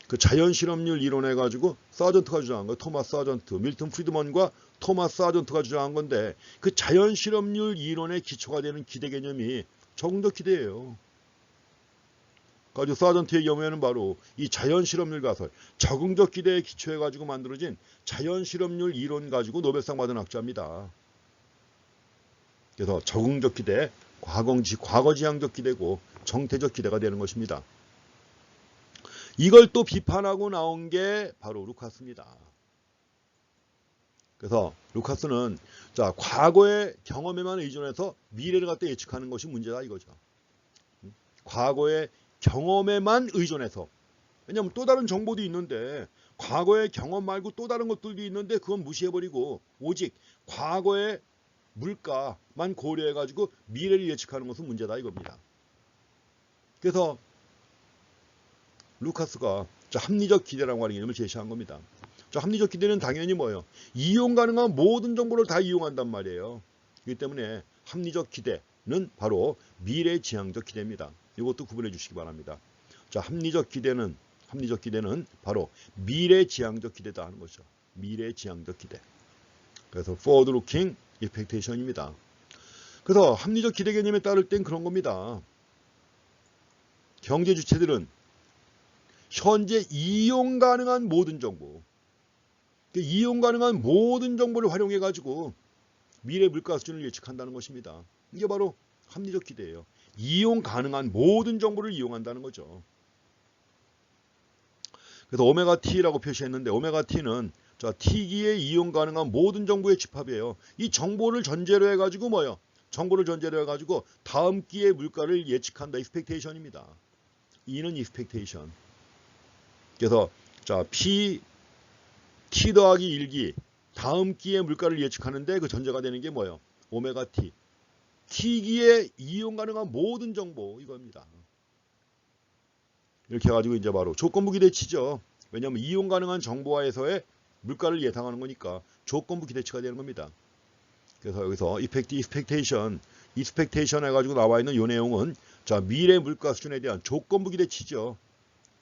그 자연실험률 이론 해가지고 사전트가 주장한 거예요. 토마스 사전트, 밀턴 프리드먼과 토마스 사전트가 주장한 건데 그 자연실험률 이론의 기초가 되는 기대 개념이 적응적 기대예요. 가지고 사전트의 경우에는 바로 이 자연실험률 가설, 적응적 기대에 기초해가지고 만들어진 자연실험률 이론 가지고 노벨상 받은 학자입니다. 그래서 적응적 기대, 과거지향적 기대고 정태적 기대가 되는 것입니다. 이걸 또 비판하고 나온 게 바로 루카스입니다. 그래서 루카스는 자, 과거의 경험에만 의존해서 미래를 갖다 예측하는 것이 문제다 이거죠. 과거의 경험에만 의존해서. 왜냐하면 또 다른 정보도 있는데 과거의 경험 말고 또 다른 것들도 있는데 그건 무시해버리고 오직 과거의 물가만 고려해가지고 미래를 예측하는 것은 문제다 이겁니다. 그래서 루카스가 합리적 기대라고 하는 개념을 제시한 겁니다. 합리적 기대는 당연히 뭐예요? 이용 가능한 모든 정보를 다 이용한단 말이에요. 그렇기 때문에 합리적 기대는 바로 미래지향적 기대입니다. 이것도 구분해 주시기 바랍니다. 합리적 기대는 바로 미래지향적 기대다 하는 거죠. 미래지향적 기대. 그래서 forward looking expectation입니다. 그래서 합리적 기대 개념에 따를 땐 그런 겁니다. 경제 주체들은 현재 이용 가능한 모든 정보, 이용 가능한 모든 정보를 활용해 가지고 미래 물가 수준을 예측한다는 것입니다. 이게 바로 합리적 기대예요. 이용 가능한 모든 정보를 이용한다는 거죠. 그래서 오메가 T라고 표시했는데 오메가 T는 T기에 이용 가능한 모든 정보의 집합이에요. 이 정보를 전제로 해가지고 뭐예요? 정보를 전제로 해가지고 다음 기의 물가를 예측한다. expectation입니다. E는 expectation. 그래서 T 더하기 1기 다음 기의 물가를 예측하는데 그 전제가 되는 게 뭐예요? 오메가 T. T기에 이용 가능한 모든 정보 이겁니다. 이렇게 해가지고 이제 바로 조건부 기대치죠. 왜냐하면 이용 가능한 정보화에서의 물가를 예상하는 거니까 조건부 기대치가 되는 겁니다. 그래서 여기서 expectation 해가지고 나와 있는 이 내용은 미래 물가 수준에 대한 조건부 기대치죠.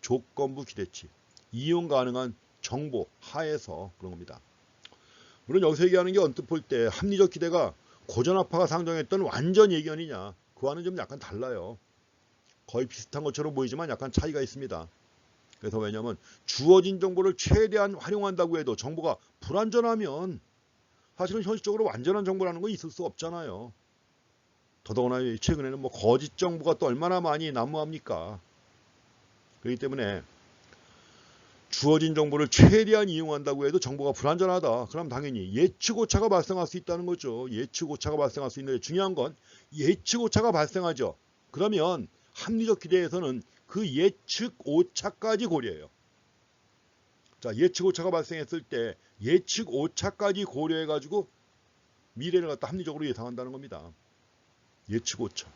조건부 기대치. 이용 가능한 정보 하에서 그런 겁니다. 물론 여기서 얘기하는 게 언뜻 볼 때 합리적 기대가 고전학파가 상정했던 완전 예견이냐 그와는 좀 약간 달라요. 거의 비슷한 것처럼 보이지만 약간 차이가 있습니다. 그래서 왜냐하면 주어진 정보를 최대한 활용한다고 해도 정보가 불완전하면 사실은 현실적으로 완전한 정보라는 건 있을 수 없잖아요. 더더구나 최근에는 뭐 거짓 정보가 또 얼마나 많이 난무합니까. 그렇기 때문에 주어진 정보를 최대한 이용한다고 해도 정보가 불완전하다. 그럼 당연히 예측 오차가 발생할 수 있다는 거죠. 예측 오차가 발생할 수 있는데 중요한 건 예측 오차가 발생하죠. 그러면 합리적 기대에서는 그 예측 오차까지 고려해요. 예측 오차가 발생했을 때 예측 오차까지 고려해가지고 미래를 갖다 합리적으로 예상한다는 겁니다. 예측 오차.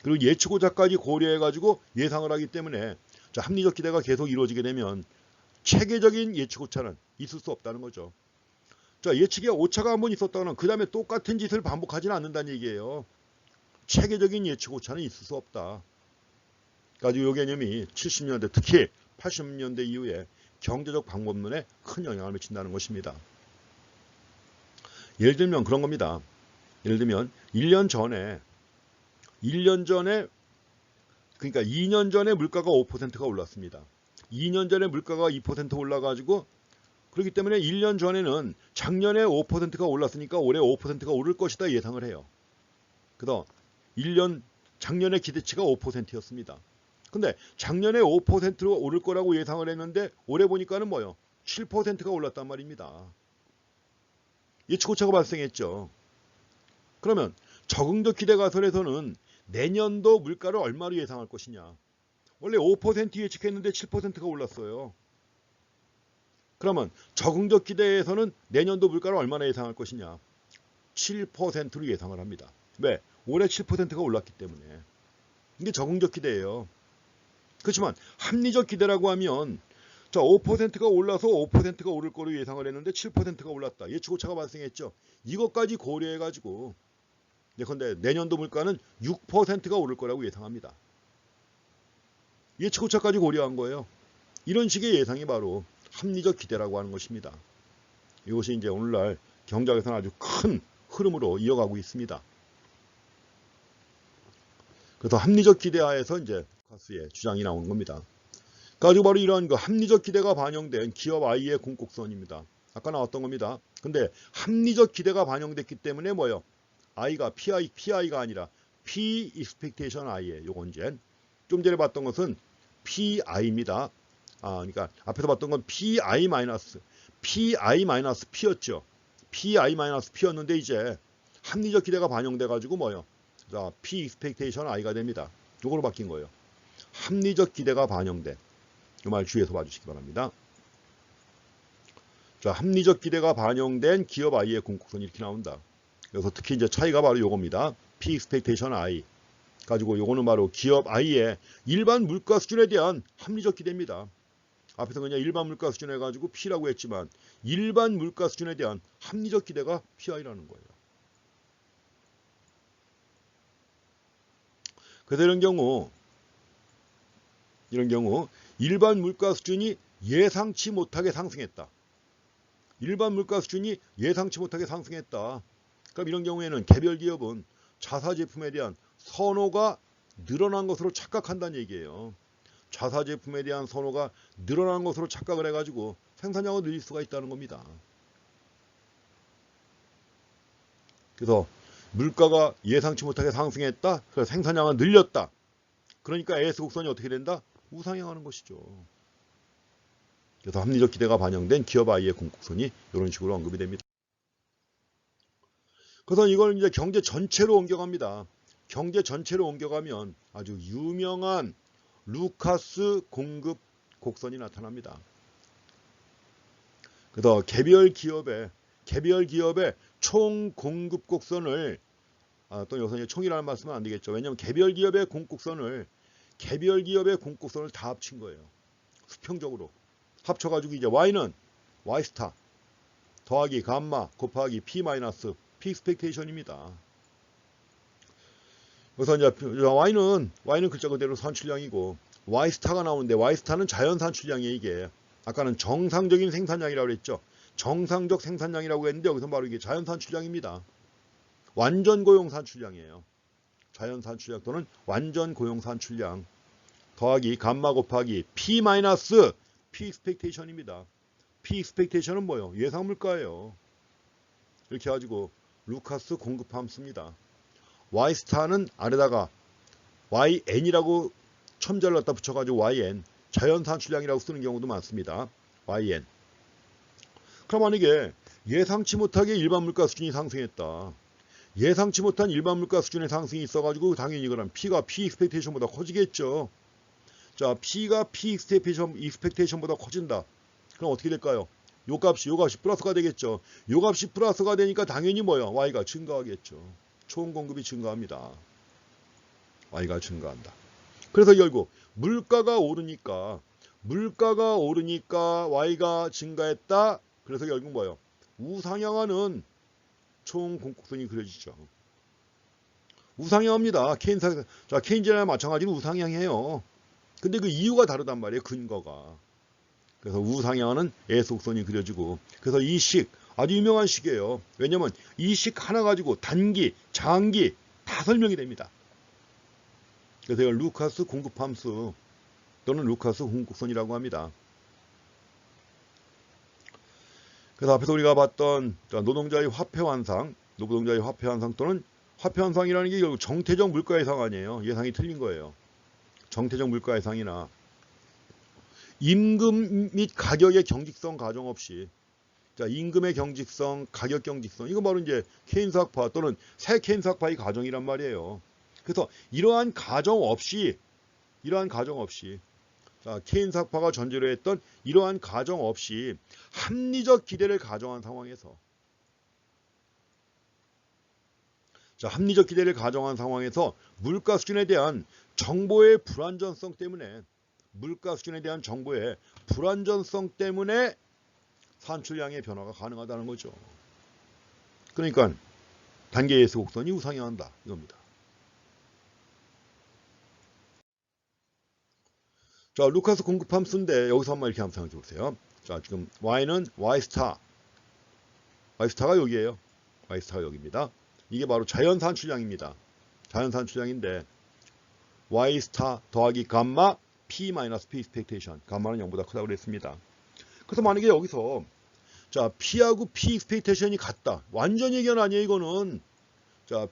그리고 예측 오차까지 고려해가지고 예상을 하기 때문에 합리적 기대가 계속 이루어지게 되면 체계적인 예측 오차는 있을 수 없다는 거죠. 예측에 오차가 한번 있었다면 그 다음에 똑같은 짓을 반복하지는 않는다는 얘기예요. 체계적인 예측 오차는 있을 수 없다. 가지고 이 개념이 70년대 특히 80년대 이후에 경제적 방법론에 큰 영향을 미친다는 것입니다. 예를 들면 그런 겁니다. 예를 들면 1년 전에 그러니까 2년 전에 물가가 5%가 올랐습니다. 2년 전에 물가가 2% 올라가지고 그렇기 때문에 1년 전에는 작년에 5%가 올랐으니까 올해 5%가 오를 것이다 예상을 해요. 그래서 작년의 기대치가 5%였습니다. 근데 작년에 5%로 오를 거라고 예상을 했는데 올해 보니까는 뭐요? 7%가 올랐단 말입니다. 예측 오차가 발생했죠. 그러면 적응적 기대 가설에서는 내년도 물가를 얼마로 예상할 것이냐. 원래 5% 예측했는데 7%가 올랐어요. 그러면 적응적 기대에서는 내년도 물가를 얼마나 예상할 것이냐. 7%로 예상을 합니다. 왜? 올해 7%가 올랐기 때문에. 이게 적응적 기대예요. 그렇지만 합리적 기대라고 하면 5%가 올라서 5%가 오를 거로 예상을 했는데 7%가 올랐다. 예측 오차가 발생했죠. 이것까지 고려해가지고 예컨대 내년도 물가는 6%가 오를 거라고 예상합니다. 예측 오차까지 고려한 거예요. 이런 식의 예상이 바로 합리적 기대라고 하는 것입니다. 이것이 이제 오늘날 경제학에서는 아주 큰 흐름으로 이어가고 있습니다. 그래서 합리적 기대하에서 이제 루카스의 주장이 나오는 겁니다. 가지고 바로 이러한 그 합리적 기대가 반영된 기업 I의 궁극선입니다. 아까 나왔던 겁니다. 근데 합리적 기대가 반영됐기 때문에 뭐예요? I가 PI가 아니라 P expectation I에 요건 이제 좀 전에 봤던 것은 PI입니다. 그러니까 앞에서 봤던 건 PI-P였죠. PI-P였는데 이제 합리적 기대가 반영돼 가지고 뭐요? 자, P expectation I가 됩니다. 요거로 바뀐 거예요. 합리적 기대가 반영된. 이 말 주의해서 봐주시기 바랍니다. 자, 합리적 기대가 반영된 기업 I의 공곡선이 이렇게 나온다. 그래서 특히 이제 차이가 바로 요겁니다. P expectation I. 가지고 요거는 바로 기업 I의 일반 물가 수준에 대한 합리적 기대입니다. 앞에서 그냥 일반 물가 수준 해가지고 P라고 했지만 일반 물가 수준에 대한 합리적 기대가 PI라는 거예요. 그래서 이런 경우 일반 물가 수준이 예상치 못하게 상승했다. 일반 물가 수준이 예상치 못하게 상승했다. 그럼 이런 경우에는 개별 기업은 자사 제품에 대한 선호가 늘어난 것으로 착각한다는 얘기예요. 자사 제품에 대한 선호가 늘어난 것으로 착각을 해가지고 생산량을 늘릴 수가 있다는 겁니다. 그래서 물가가 예상치 못하게 상승했다. 그래서 생산량을 늘렸다. 그러니까 AS 곡선이 어떻게 된다? 우상향하는 것이죠. 그래서 합리적 기대가 반영된 기업 I의 공곡선이 이런 식으로 언급이 됩니다. 그래서 이걸 이제 경제 전체로 옮겨갑니다. 경제 전체로 옮겨가면 아주 유명한 루카스 공급 곡선이 나타납니다. 그래서 개별 기업의 총 공급 곡선을 또 여기서 총이라는 말씀은 안 되겠죠. 왜냐하면 개별 기업의 공급선을 다 합친 거예요. 수평적으로 합쳐가지고 이제 Y는 Y스타 더하기 감마 곱하기 P 마이너스 P expectation입니다. 그래서 이제 Y는 글자 그대로 산출량이고 Y스타가 나오는데 Y스타는 자연 산출량이에요. 이게 아까는 정상적인 생산량이라고 그랬죠. 정상적 생산량이라고 했는데 여기서 바로 이게 자연 산출량입니다. 완전 고용 산출량이에요. 자연 산출량 또는 완전 고용 산출량 더하기 감마 곱하기 P 마이너스 P expectation입니다. P expectation은 뭐예요? 예상 물가예요. 이렇게 해가지고 루카스 공급함 씁니다. Y스타는 아래다가 YN이라고 첨자를 갖다 붙여가지고 YN 자연 산출량이라고 쓰는 경우도 많습니다. YN. 그럼 만약에 예상치 못하게 일반 물가 수준이 상승했다. 예상치 못한 일반 물가 수준의 상승이 있어가지고 당연히 그럼 P가 P expectation보다 커지겠죠. 자, P가 P expectation보다 커진다. 그럼 어떻게 될까요? 요 값이 플러스가 되겠죠. 요 값이 플러스가 되니까 당연히 뭐요? Y가 증가하겠죠. 총 공급이 증가합니다. Y가 증가한다. 그래서 결국 물가가 오르니까 Y가 증가했다. 그래서 결국 뭐요? 우상향하는 총 공급선이 그려지죠. 우상향합니다. 케인즈랑 마찬가지로 우상향해요. 근데 그 이유가 다르단 말이에요. 근거가. 그래서 우상향하는 애속선이 그려지고 그래서 이 식 아주 유명한 식이에요. 왜냐면 이 식 하나 가지고 단기, 장기 다 설명이 됩니다. 그래서 이걸 루카스 공급함수 또는 루카스 공급선이라고 합니다. 그래서 앞에서 우리가 봤던 노동자의 화폐 환상 또는 화폐 환상이라는 게 결국 정태적 물가 예상 아니에요. 예상이 틀린 거예요. 정태적 물가 예상이나 임금 및 가격의 경직성 가정 없이 임금의 경직성, 가격 경직성 이거 바로 이제 케인스 학파 또는 새 케인스 학파의 가정이란 말이에요. 그래서 이러한 가정 없이 케인스 학파가 전제로 했던 이러한 가정 없이 합리적 기대를 가정한 상황에서 물가 수준에 대한 정보의 불완전성 때문에 산출량의 변화가 가능하다는 거죠. 그러니까 단계 예수 곡선이 우상향한다 이겁니다. 자, 루카스 공급함수인데 여기서 한번 이렇게 한번 생각해 보세요. 자, 지금 Y는 Y스타가 여기에요. Y스타가 여기입니다. 이게 바로 자연 산출량입니다. 자연 산출량인데 Y스타 더하기 감마 P 마이너스 P expectation. 감마는 0보다 크다고 그랬습니다. 그래서 만약에 여기서 P하고 P expectation이 같다. 완전 예견 아니에요, 이거는.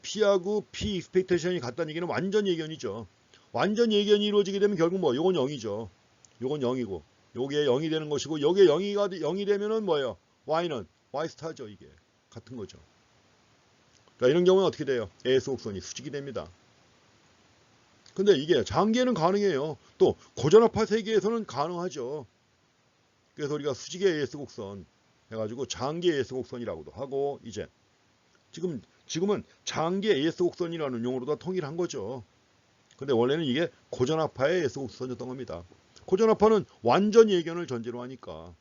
P하고 P expectation이 같다는 얘기는 완전 예견이죠. 완전 예견이 이루어지게 되면 결국 뭐 요건 0이죠. 요건 0이고 요게 0이 되는 것이고 요게 0이 되면은 뭐예요? y는 y 스타죠. 이게 같은 거죠. 그러니까 이런 경우는 어떻게 돼요? AS 곡선이 수직이 됩니다. 근데 이게 장기에는 가능해요. 또 고전압파 세계에서는 가능하죠. 그래서 우리가 수직의 AS 곡선 해가지고 장기 AS 곡선이라고도 하고 이제 지금은 장기 AS 곡선이라는 용어로 다 통일한 거죠. 근데 원래는 이게 고전압파의 AS 곡선이었던 겁니다. 고전압파는 완전 예견을 전제로 하니까.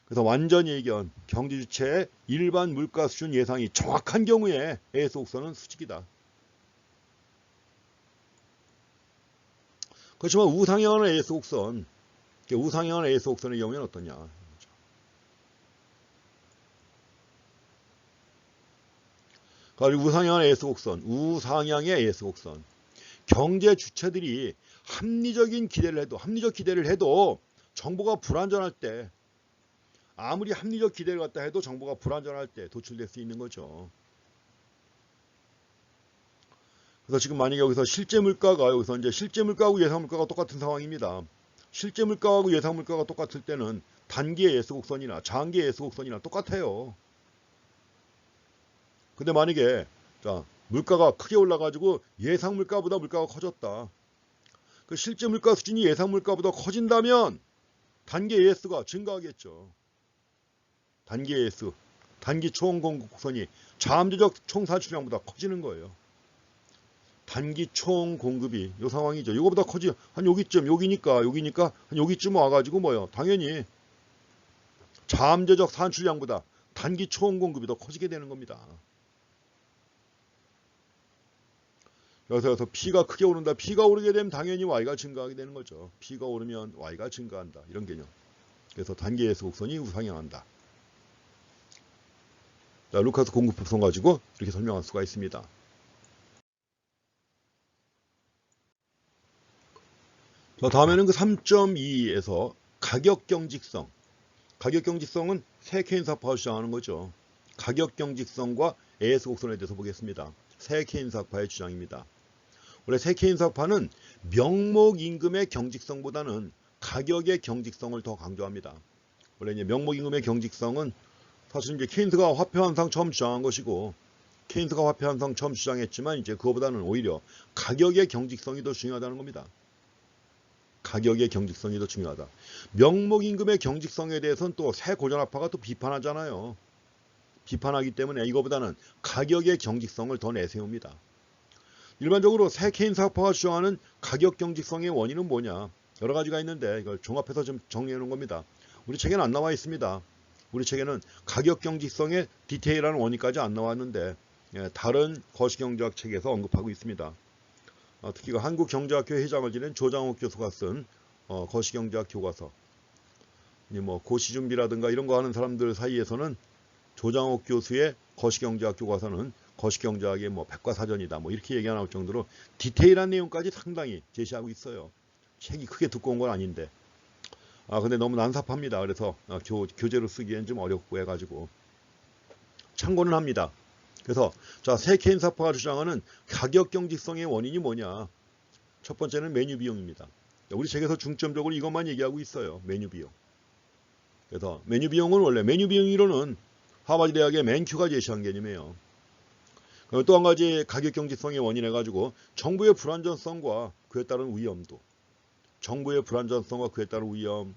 그래서 완전 예견, 경제 주체의 일반 물가 수준 예상이 정확한 경우에 AS 곡선은 수직이다. 그렇지만 우상향하는 AS 곡선, 우상향하는 AS 곡선의 경우에는 어떠냐? 그리고 우상향의 AS 곡선, 우상향의 AS 곡선. 경제 주체들이 합리적 기대를 해도 정보가 불완전할 때, 아무리 합리적 기대를 갖다 해도 정보가 불완전할 때 도출될 수 있는 거죠. 그래서 지금 만약에 여기서 실제 물가하고 예상 물가가 똑같은 상황입니다. 실제 물가하고 예상 물가가 똑같을 때는 단기의 S 곡선이나 장기의 S 곡선이나 똑같아요. 근데 만약에 물가가 크게 올라가지고 예상 물가보다 물가가 커졌다. 그 실제 물가 수준이 예상 물가보다 커진다면 단기 AS가 증가하겠죠. 단기 AS, 단기 총 공급 곡선이 잠재적 총 산출량보다 커지는 거예요. 단기 총 공급이 이 상황이죠. 이거보다 커지 한 여기니까 한 여기쯤 와가지고 뭐요? 당연히 잠재적 산출량보다 단기 총 공급이 더 커지게 되는 겁니다. 그래서 P가 크게 오른다. P가 오르게 되면 당연히 Y가 증가하게 되는 거죠. P가 오르면 Y가 증가한다. 이런 개념. 그래서 단기 AS 곡선이 우상향한다. 자, 루카스 공급법선 가지고 이렇게 설명할 수가 있습니다. 자, 다음에는 그 3.2에서 가격 경직성. 가격 경직성은 세 케인사파가 주장하는 거죠. 가격 경직성과 AS 곡선에 대해서 보겠습니다. 세 케인사파의 주장입니다. 원래 세 케인사파는 명목 임금의 경직성보다는 가격의 경직성을 더 강조합니다. 원래 이제 명목 임금의 경직성은 사실 이제 케인스가 화폐 환상 처음 주장한 것이고, 케인스가 화폐 환상 처음 주장했지만 이제 그거보다는 오히려 가격의 경직성이 더 중요하다는 겁니다. 가격의 경직성이 더 중요하다. 명목 임금의 경직성에 대해서는 또 새 고전압파가 또 비판하잖아요. 비판하기 때문에 이거보다는 가격의 경직성을 더 내세웁니다. 일반적으로 새 케인스학파가 주장하는 가격 경직성의 원인은 뭐냐? 여러 가지가 있는데 이걸 종합해서 좀 정리해 놓은 겁니다. 우리 책에는 안 나와 있습니다. 우리 책에는 가격 경직성의 디테일한 원인까지 안 나왔는데 다른 거시경제학 책에서 언급하고 있습니다. 특히 한국경제학교 회장을 지낸 조장욱 교수가 쓴 거시경제학 교과서, 뭐 고시준비라든가 이런 거 하는 사람들 사이에서는 조장욱 교수의 거시경제학 교과서는 거시경제학의 뭐 백과사전이다 뭐 이렇게 얘기가 나올 정도로 디테일한 내용까지 상당히 제시하고 있어요. 책이 크게 두꺼운 건 아닌데 근데 너무 난삽합니다. 그래서 교재로 쓰기엔 좀 어렵고 해가지고 참고는 합니다. 그래서 새 케인사파가 주장하는 가격 경직성의 원인이 뭐냐? 첫 번째는 메뉴 비용입니다. 우리 책에서 중점적으로 이것만 얘기하고 있어요. 메뉴 비용. 그래서 메뉴 비용은 원래 메뉴 비용 이론은 하버드 대학의 맨큐가 제시한 개념이에요. 또 한 가지 가격 경직성의 원인 해가지고 정부의 불안전성과 그에 따른 위험도, 정부의 불안전성과 그에 따른 위험,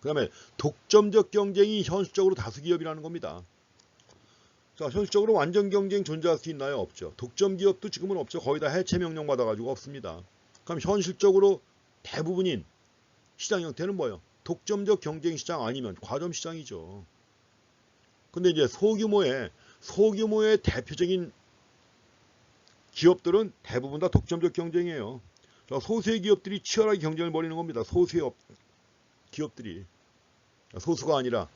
그 다음에 독점적 경쟁이 현실적으로 다수 기업이라는 겁니다. 자, 현실적으로 완전 경쟁 존재할 수 있나요? 없죠. 독점 기업도 지금은 없죠. 거의 다 해체 명령 받아가지고 없습니다. 그럼 현실적으로 대부분인 시장 형태는 뭐예요? 독점적 경쟁 시장 아니면 과점 시장이죠. 근데 이제 소규모의 대표적인 기업들은 대부분 다 독점적 경쟁이에요. 소수의 기업들이 치열하게 경쟁을 벌이는 겁니다. 소수의 기업들이. 소수가 아니라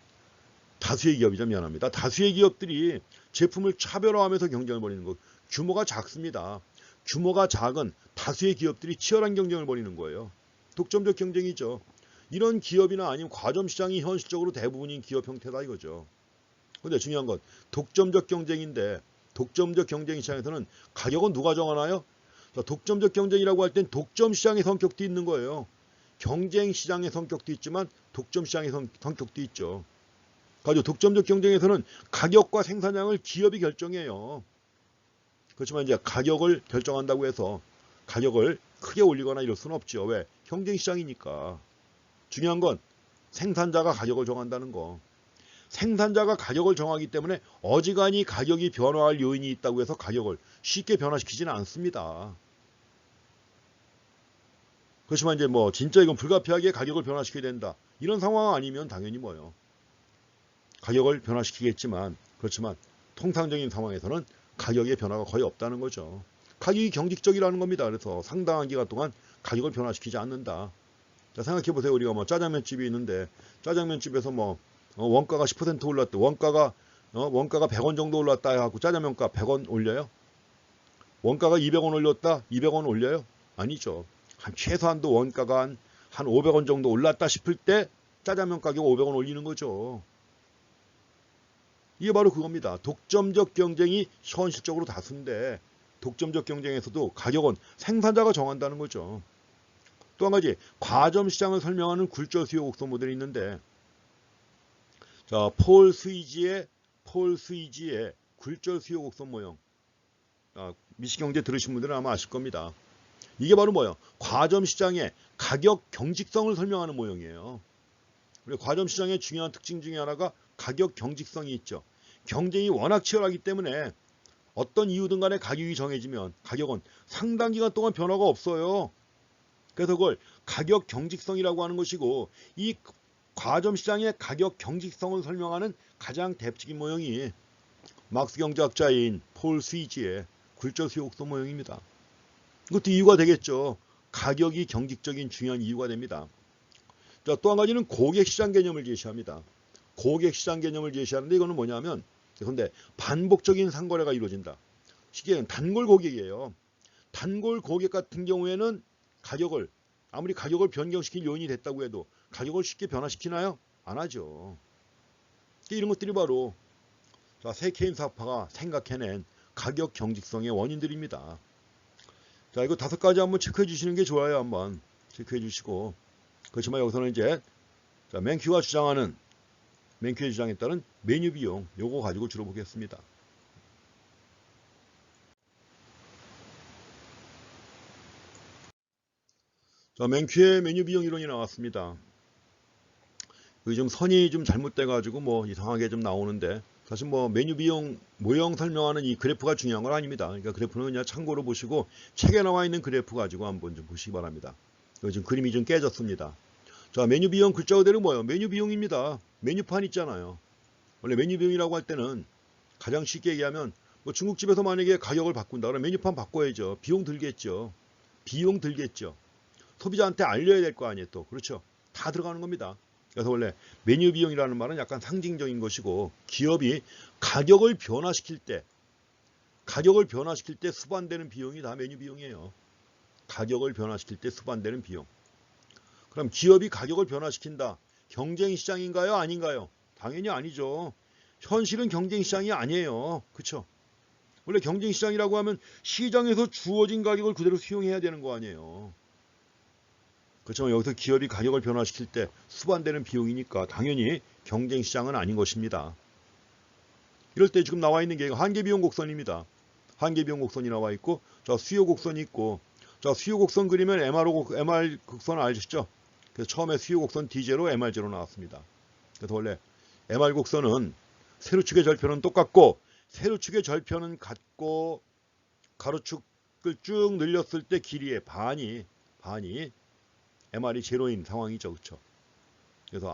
다수의 기업이죠. 미안합니다. 다수의 기업들이 제품을 차별화하면서 경쟁을 벌이는 것. 규모가 작습니다. 규모가 작은 다수의 기업들이 치열한 경쟁을 벌이는 거예요. 독점적 경쟁이죠. 이런 기업이나 아니면 과점 시장이 현실적으로 대부분인 기업 형태다 이거죠. 근데 중요한 건 독점적 경쟁인데 독점적 경쟁 시장에서는 가격은 누가 정하나요? 자, 독점적 경쟁이라고 할 땐 독점 시장의 성격도 있는 거예요. 경쟁 시장의 성격도 있지만 독점 시장의 성격도 있죠. 가지고 독점적 경쟁에서는 가격과 생산량을 기업이 결정해요. 그렇지만 이제 가격을 결정한다고 해서 가격을 크게 올리거나 이럴 수는 없죠. 왜? 경쟁 시장이니까. 중요한 건 생산자가 가격을 정한다는 거. 생산자가 가격을 정하기 때문에 어지간히 가격이 변화할 요인이 있다고 해서 가격을 쉽게 변화시키지는 않습니다. 그렇지만 이제 뭐 진짜 이건 불가피하게 가격을 변화시켜야 된다. 이런 상황 아니면 당연히 뭐요. 가격을 변화시키겠지만 그렇지만 통상적인 상황에서는 가격의 변화가 거의 없다는 거죠. 가격이 경직적이라는 겁니다. 그래서 상당한 기간 동안 가격을 변화시키지 않는다. 자, 생각해 보세요. 우리가 뭐 짜장면집이 있는데 짜장면집에서 뭐 원가가 10% 올랐다. 원가가 100원 정도 올랐다 해갖고 짜장면가 100원 올려요? 원가가 200원 올렸다? 200원 올려요? 아니죠. 한 최소한도 원가가 한 500원 정도 올랐다 싶을 때 짜장면 가격 500원 올리는 거죠. 이게 바로 그겁니다. 독점적 경쟁이 현실적으로 다수인데 독점적 경쟁에서도 가격은 생산자가 정한다는 거죠. 또 한 가지 과점 시장을 설명하는 굴절 수요 곡선 모델이 있는데 자, 폴 스위지의 굴절 수요 곡선 모형. 미시경제 들으신 분들은 아마 아실 겁니다. 이게 바로 뭐예요? 과점 시장의 가격 경직성을 설명하는 모형이에요. 그리고 과점 시장의 중요한 특징 중에 하나가 가격 경직성이 있죠. 경쟁이 워낙 치열하기 때문에 어떤 이유든 간에 가격이 정해지면 가격은 상당 기간 동안 변화가 없어요. 그래서 그걸 가격 경직성이라고 하는 것이고 이 과점 시장의 가격 경직성을 설명하는 가장 대표적인 모형이 막스 경제학자인 폴 스위지의 굴절 수요 곡선 모형입니다. 이것도 이유가 되겠죠. 가격이 경직적인 중요한 이유가 됩니다. 자, 또 한 가지는 고객시장 개념을 제시합니다. 고객시장 개념을 제시하는데 이거는 뭐냐면 그런데 반복적인 상거래가 이루어진다. 시계는 단골 고객이에요. 단골 고객 같은 경우에는 가격을 아무리 가격을 변경시킬 요인이 됐다고 해도 가격을 쉽게 변화시키나요? 안 하죠. 이런 것들이 바로 세케인사파가 생각해낸 가격 경직성의 원인들입니다. 자, 이거 5가지 한번 체크해 주시는 게 좋아요. 한번 체크해 주시고. 그렇지만 여기서는 이제 맨큐가 주장하는 맨큐의 주장에 따른 메뉴 비용 요거 가지고 주로 보겠습니다. 자, 맨큐의 메뉴 비용 이론이 나왔습니다. 여기 좀 선이 좀 잘못돼 가지고 뭐 이상하게 좀 나오는데 사실 뭐 메뉴 비용 모형 설명하는 이 그래프가 중요한 건 아닙니다. 그러니까 그래프는 그냥 참고로 보시고 책에 나와 있는 그래프 가지고 한번 좀 보시기 바랍니다. 여기 지금 그림이 좀 깨졌습니다. 자, 메뉴 비용 글자 그대로 뭐예요? 메뉴 비용입니다. 메뉴판 있잖아요. 원래 메뉴 비용이라고 할 때는 가장 쉽게 얘기하면 뭐 중국집에서 만약에 가격을 바꾼다 그러면 메뉴판 바꿔야죠. 비용 들겠죠. 비용 들겠죠. 소비자한테 알려야 될 거 아니에요. 또 그렇죠. 다 들어가는 겁니다. 그래서 원래 메뉴 비용이라는 말은 약간 상징적인 것이고 기업이 가격을 변화시킬 때 수반되는 비용이 다 메뉴 비용이에요. 가격을 변화시킬 때 수반되는 비용. 그럼 기업이 가격을 변화시킨다. 경쟁 시장인가요? 아닌가요? 당연히 아니죠. 현실은 경쟁 시장이 아니에요. 그렇죠? 원래 경쟁 시장이라고 하면 시장에서 주어진 가격을 그대로 수용해야 되는 거 아니에요. 그렇지만 여기서 기업이 가격을 변화시킬 때 수반되는 비용이니까 당연히 경쟁 시장은 아닌 것입니다. 이럴 때 지금 나와 있는 게 한계비용 곡선입니다. 한계비용 곡선이 나와 있고 자, 수요 곡선이 있고 자, 수요 곡선 그리면 MR 곡선 아시죠? 그래서 처음에 수요 곡선 D0, MR0 나왔습니다. 그래서 원래 MR 곡선은 세로축의 절편은 똑같고 세로축의 절편은 같고 가로축을 쭉 늘렸을 때 길이의 반이 MR이 제로인 상황이죠. 그렇죠? 그래서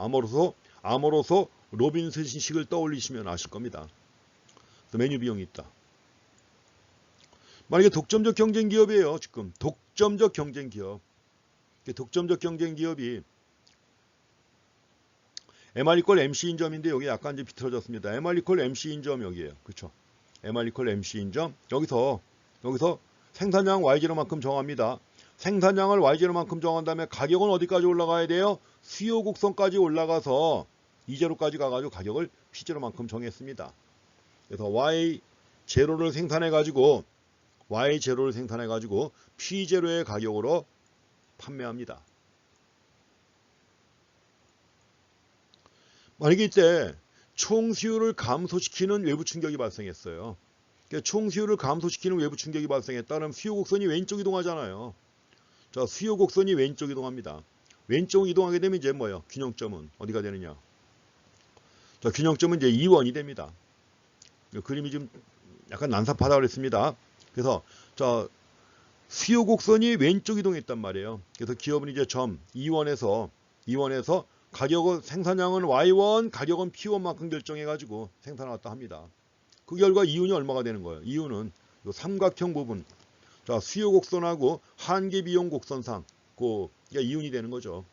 아모로소 로빈슨식을 떠올리시면 아실 겁니다. 메뉴 비용이 있다. 만약에 독점적 경쟁 기업이에요. 지금 독점적 경쟁 기업. 독점적 경쟁 기업이 MR 이퀄 MC인 점인데 여기 약간 이제 비틀어졌습니다. MR 이퀄 MC인 점 여기에요. 그렇죠? MR 이퀄 MC인 점 여기서 생산량 Y0만큼 정합니다. 생산량을 Y0만큼 정한 다음에 가격은 어디까지 올라가야 돼요? 수요 곡선까지 올라가서 E0까지 가가지고 가격을 P0만큼 정했습니다. 그래서 Y0를 생산해 가지고 Y0를 생산해 가지고 P0의 가격으로 판매합니다. 만약에 이때 총 수요를 감소시키는 외부 충격이 발생했어요. 그러니까 총 수요를 감소시키는 외부 충격이 발생했다면 수요 곡선이 왼쪽 이동하잖아요. 자, 수요 곡선이 왼쪽 이동합니다. 왼쪽 이동하게 되면 이제 뭐예요? 균형점은 어디가 되느냐? 자, 균형점은 이제 2원이 됩니다. 그림이 좀 약간 난삽하다고 그랬습니다. 그래서 자, 수요 곡선이 왼쪽 이동했단 말이에요. 그래서 기업은 이제 점 2원에서 가격은 생산량은 Y1, 가격은 P1만큼 결정해 가지고 생산하겠다 합니다. 그 결과 이윤이 얼마가 되는 거예요? 이윤은 이 삼각형 부분, 자, 수요 곡선하고 한계 비용 곡선상 그 이윤이 되는 거죠.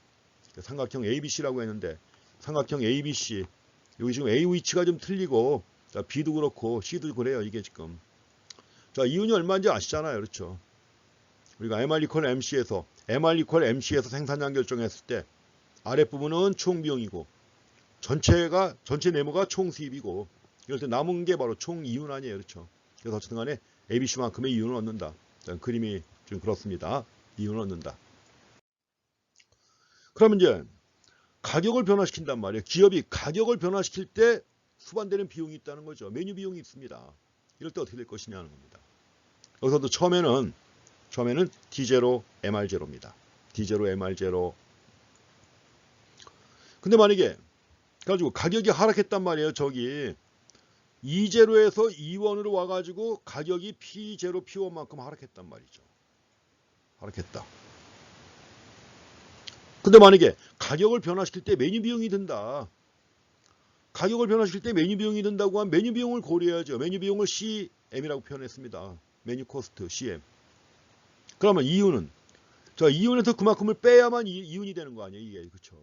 삼각형 ABC라고 했는데 삼각형 ABC 여기 지금 A 위치가 좀 틀리고 자, B도 그렇고 C도 그래요. 이게 지금 자, 이윤이 얼마인지 아시잖아요. 그렇죠? 우리가 MR=MC에서 생산량 결정했을 때 아랫부분은 총 비용이고 전체 네모가 총 수입이고 이럴 때 남은 게 바로 총 이윤 아니에요. 그렇죠? 그래서 어쨌든 간에 ABC만큼의 이윤을 얻는다. 그림이 좀 그렇습니다. 이윤을 얻는다. 그러면 이제 가격을 변화시킨단 말이에요. 기업이 가격을 변화시킬 때 수반되는 비용이 있다는 거죠. 메뉴 비용이 있습니다. 이럴 때 어떻게 될 것이냐는 겁니다. 여기서도 처음에는 D0, MR0입니다. D0, MR0. 근데 만약에 가지고 가격이 하락했단 말이에요. 저기 E0에서 E1으로 와가지고 가격이 P0, P1만큼 하락했단 말이죠. 하락했다. 근데 만약에 가격을 변화시킬 때 메뉴 비용이 든다. 가격을 변화시킬 때 메뉴 비용이 든다고 하면 메뉴 비용을 고려해야죠. 메뉴 비용을 CM이라고 표현했습니다. 메뉴 코스트 CM. 그러면 이윤은 자, 이윤에서 그만큼을 빼야만 이윤이 되는 거 아니에요. 이게 그렇죠.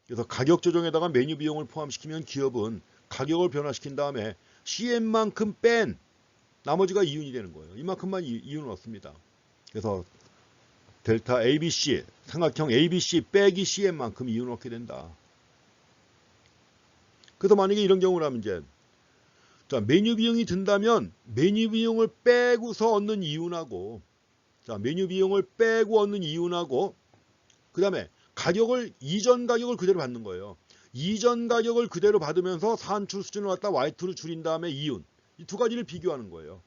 그래서 가격 조정에다가 메뉴 비용을 포함시키면 기업은 가격을 변화시킨 다음에 CM만큼 뺀 나머지가 이윤이 되는 거예요. 이만큼만 이윤을 얻습니다. 그래서 델타 ABC, 삼각형 ABC 빼기 CM만큼 이윤을 얻게 된다. 그래서 만약에 이런 경우라면 이제 자, 메뉴 비용이 든다면 메뉴 비용을 빼고서 얻는 이윤하고 자, 메뉴 비용을 빼고 얻는 이윤하고 그 다음에 이전 가격을 그대로 받는 거예요. 이전 가격을 그대로 받으면서 산출 수준을 갖다 Y2로 줄인 다음에 이윤. 이 두 가지를 비교하는 거예요.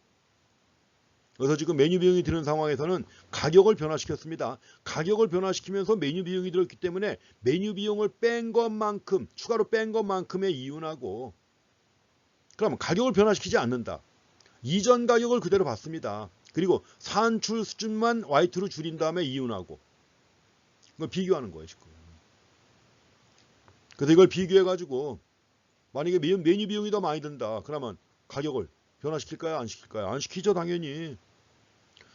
그래서 지금 메뉴 비용이 드는 상황에서는 가격을 변화시켰습니다. 가격을 변화시키면서 메뉴 비용이 들었기 때문에 메뉴 비용을 뺀 것만큼, 추가로 뺀 것만큼의 이윤하고 그러면 가격을 변화시키지 않는다. 이전 가격을 그대로 받습니다. 그리고 산출 수준만 Y2로 줄인 다음에 이윤하고 이걸 비교하는 거예요. 지금. 그래서 이걸 비교해가지고 만약에 메뉴 비용이 더 많이 든다. 그러면 가격을 변화시킬까요? 안 시킬까요? 안 시키죠. 당연히.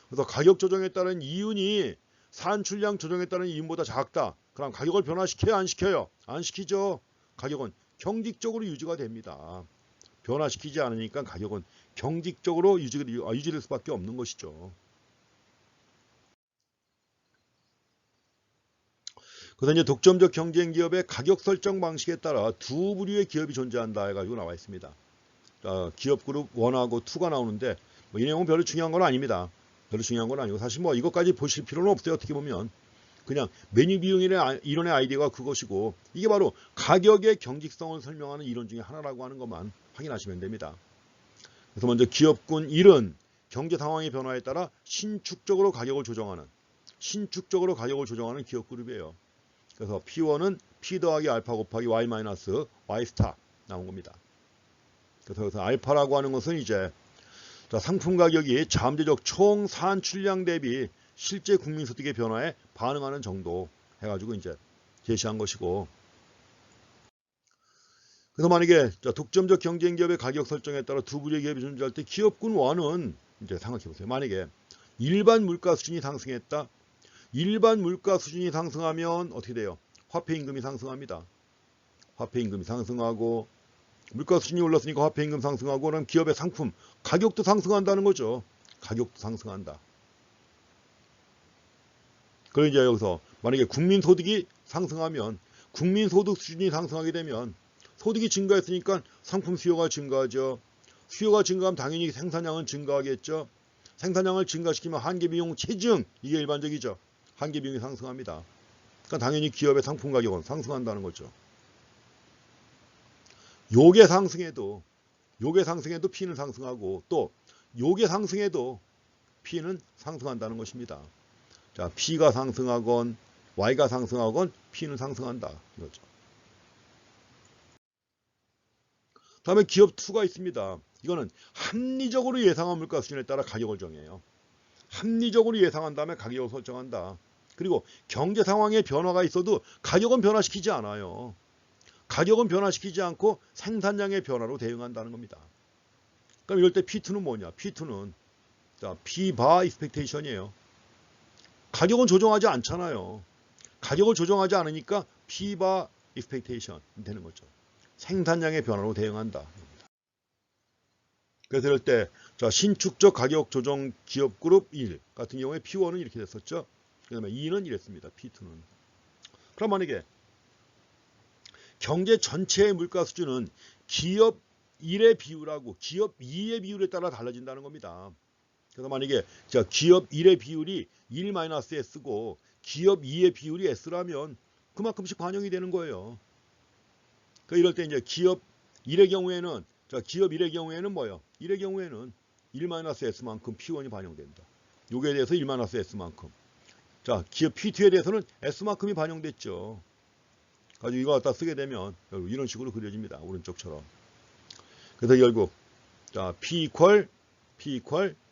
그래서 가격 조정에 따른 이윤이 산출량 조정에 따른 이윤보다 작다. 그럼 가격을 변화시켜요? 안 시켜요? 안 시키죠. 가격은 경직적으로 유지가 됩니다. 변화시키지 않으니까 가격은 경직적으로 유지될 수밖에 없는 것이죠. 그래서 이제 독점적 경쟁 기업의 가격 설정 방식에 따라 두 부류의 기업이 존재한다 해가지고 나와 있습니다. 기업 그룹 1하고 2가 나오는데 이 내용은 별로 중요한 건 아닙니다. 별로 중요한 건 아니고 사실 이것까지 보실 필요는 없어요. 어떻게 보면 그냥 메뉴 비용의 이론의 아이디어가 그것이고 이게 바로 가격의 경직성을 설명하는 이론 중에 하나라고 하는 것만 확인하시면 됩니다. 그래서 먼저 기업군 1은 경제 상황의 변화에 따라 신축적으로 가격을 조정하는 기업 그룹이에요. 그래서 P1은 P 더하기 알파 곱하기 Y 마이너스 Y 스타 나온 겁니다. 그래서 여기서 알파라고 하는 것은 이제 상품 가격이 잠재적 총 산출량 대비 실제 국민소득의 변화에 반응하는 정도 해가지고 이제 제시한 것이고 그래서 만약에 독점적 경쟁 기업의 가격 설정에 따라 두 부류의 기업이 존재할 때 기업군 1은 이제 생각해 보세요. 만약에 일반 물가 수준이 상승했다. 일반 물가 수준이 상승하면 어떻게 돼요? 화폐임금이 상승합니다. 화폐임금이 상승하고 물가 수준이 올랐으니까 화폐임금 상승하고 그럼 기업의 상품 가격도 상승한다는 거죠. 가격도 상승한다. 그리고 이제 여기서 만약에 국민소득이 상승하면 국민소득 수준이 상승하게 되면 소득이 증가했으니까 상품 수요가 증가하죠. 수요가 증가하면 당연히 생산량은 증가하겠죠. 생산량을 증가시키면 한계비용 체증, 이게 일반적이죠. 한계비용이 상승합니다. 그러니까 당연히 기업의 상품 가격은 상승한다는 거죠. 요게 상승해도 P는 상승하고 또 요게 상승해도 P는 상승한다는 것입니다. 자, P가 상승하건 Y가 상승하건 P는 상승한다 이거죠. 다음에 기업 2가 있습니다. 이거는 합리적으로 예상한 물가 수준에 따라 가격을 정해요. 합리적으로 예상한 다음에 가격을 설정한다. 그리고 경제 상황에 변화가 있어도 가격은 변화시키지 않아요. 가격은 변화시키지 않고 생산량의 변화로 대응한다는 겁니다. 그럼 이럴 때 P2는 뭐냐? P2는 자, P-bar expectation이에요. 가격은 조정하지 않잖아요. 가격을 조정하지 않으니까 P-bar expectation 되는 거죠. 생산량의 변화로 대응한다. 그래서 이럴 때 자, 신축적 가격 조정 기업 그룹 1 같은 경우에 P1은 이렇게 됐었죠. 그 다음에 2는 이랬습니다. P2는. 그럼 만약에 경제 전체의 물가 수준은 기업 1의 비율하고 기업 2의 비율에 따라 달라진다는 겁니다. 그래서 만약에 자, 기업 1의 비율이 1-S고 기업 2의 비율이 S라면 그만큼씩 반영이 되는 거예요. 그러니까 이럴 때 이제 기업 1의 경우에는 자, 기업 1의 경우에는 뭐예요? 1의 경우에는 1-S만큼 P1이 반영된다. 요게 대해서 1-S만큼. 자, 기업 P2에 대해서는 S만큼이 반영됐죠. 가지고 이거 갖다 쓰게 되면 이런 식으로 그려집니다. 오른쪽처럼. 그래서 결국 자, P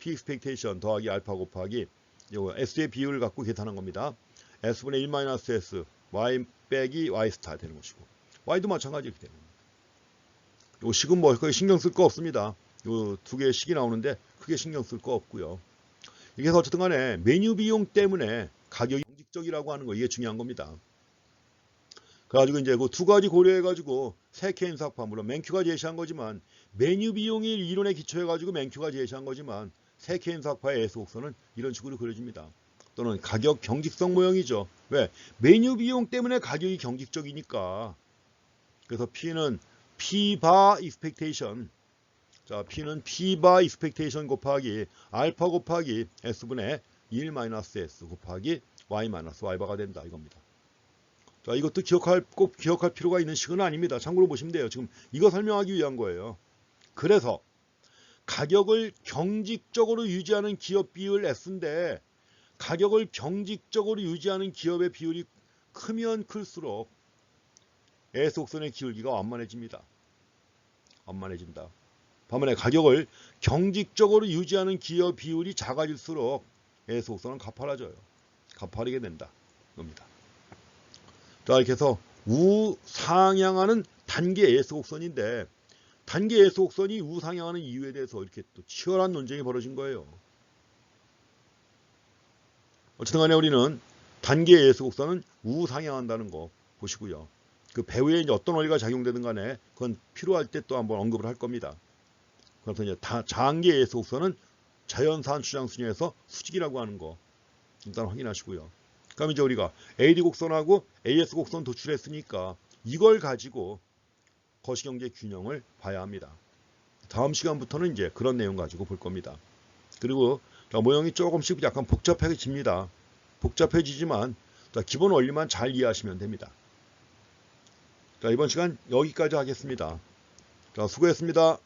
expectation 더하기 알파 곱하기 요거 S의 비율을 갖고 계산한 겁니다. S분의 1-S Y 빼기 Y 스타 되는 것이고 Y도 마찬가지 이렇게 되는 겁니다. 요 식은 뭐 거의 신경 쓸 거 없습니다. 요 두 개의 식이 나오는데 크게 신경 쓸 거 없고요. 이게 어쨌든 간에 메뉴 비용 때문에 가격이 공직적이라고 하는 거 이게 중요한 겁니다. 그래가지고 이제 그 두 가지 고려해가지고 세케 인사파 물론 맨큐가 제시한 거지만 메뉴 비용이 이론에 기초해가지고 맨큐가 제시한 거지만 세케 인사파의 S 곡선은 이런 식으로 그려집니다. 또는 가격 경직성 모형이죠. 왜? 메뉴 비용 때문에 가격이 경직적이니까. 그래서 P는 P-bar expectation. 자, P는 P-bar expectation 곱하기 알파 곱하기 S분의 1-S 곱하기 Y-Y바가 된다 이겁니다. 자, 이것도 꼭 기억할 필요가 있는 식은 아닙니다. 참고로 보시면 돼요. 지금 이거 설명하기 위한 거예요. 그래서 가격을 경직적으로 유지하는 기업 비율 S인데 가격을 경직적으로 유지하는 기업의 비율이 크면 클수록 S 곡선의 기울기가 완만해집니다. 완만해진다. 반면에 가격을 경직적으로 유지하는 기업 비율이 작아질수록 S 곡선은 가파라져요. 가파르게 된다. 겁니다. 자, 이렇게 해서 우상향하는 단계 S 곡선인데 단계 S 곡선이 우상향하는 이유에 대해서 이렇게 또 치열한 논쟁이 벌어진 거예요. 어쨌든 간에 우리는 단계 S 곡선은 우상향한다는 거 보시고요. 그 배후에 이제 어떤 원리가 작용되든 간에 그건 필요할 때 또 한번 언급을 할 겁니다. 그래서 이제 장기 S 곡선은 자연산 추장 순위에서 수직이라고 하는 거 일단 확인하시고요. 그럼 이제 우리가 AD 곡선하고 AS 곡선 도출했으니까 이걸 가지고 거시경제 균형을 봐야 합니다. 다음 시간부터는 이제 그런 내용 가지고 볼 겁니다. 그리고 모형이 조금씩 약간 복잡해집니다. 복잡해지지만 기본 원리만 잘 이해하시면 됩니다. 자, 이번 시간 여기까지 하겠습니다. 자, 수고했습니다.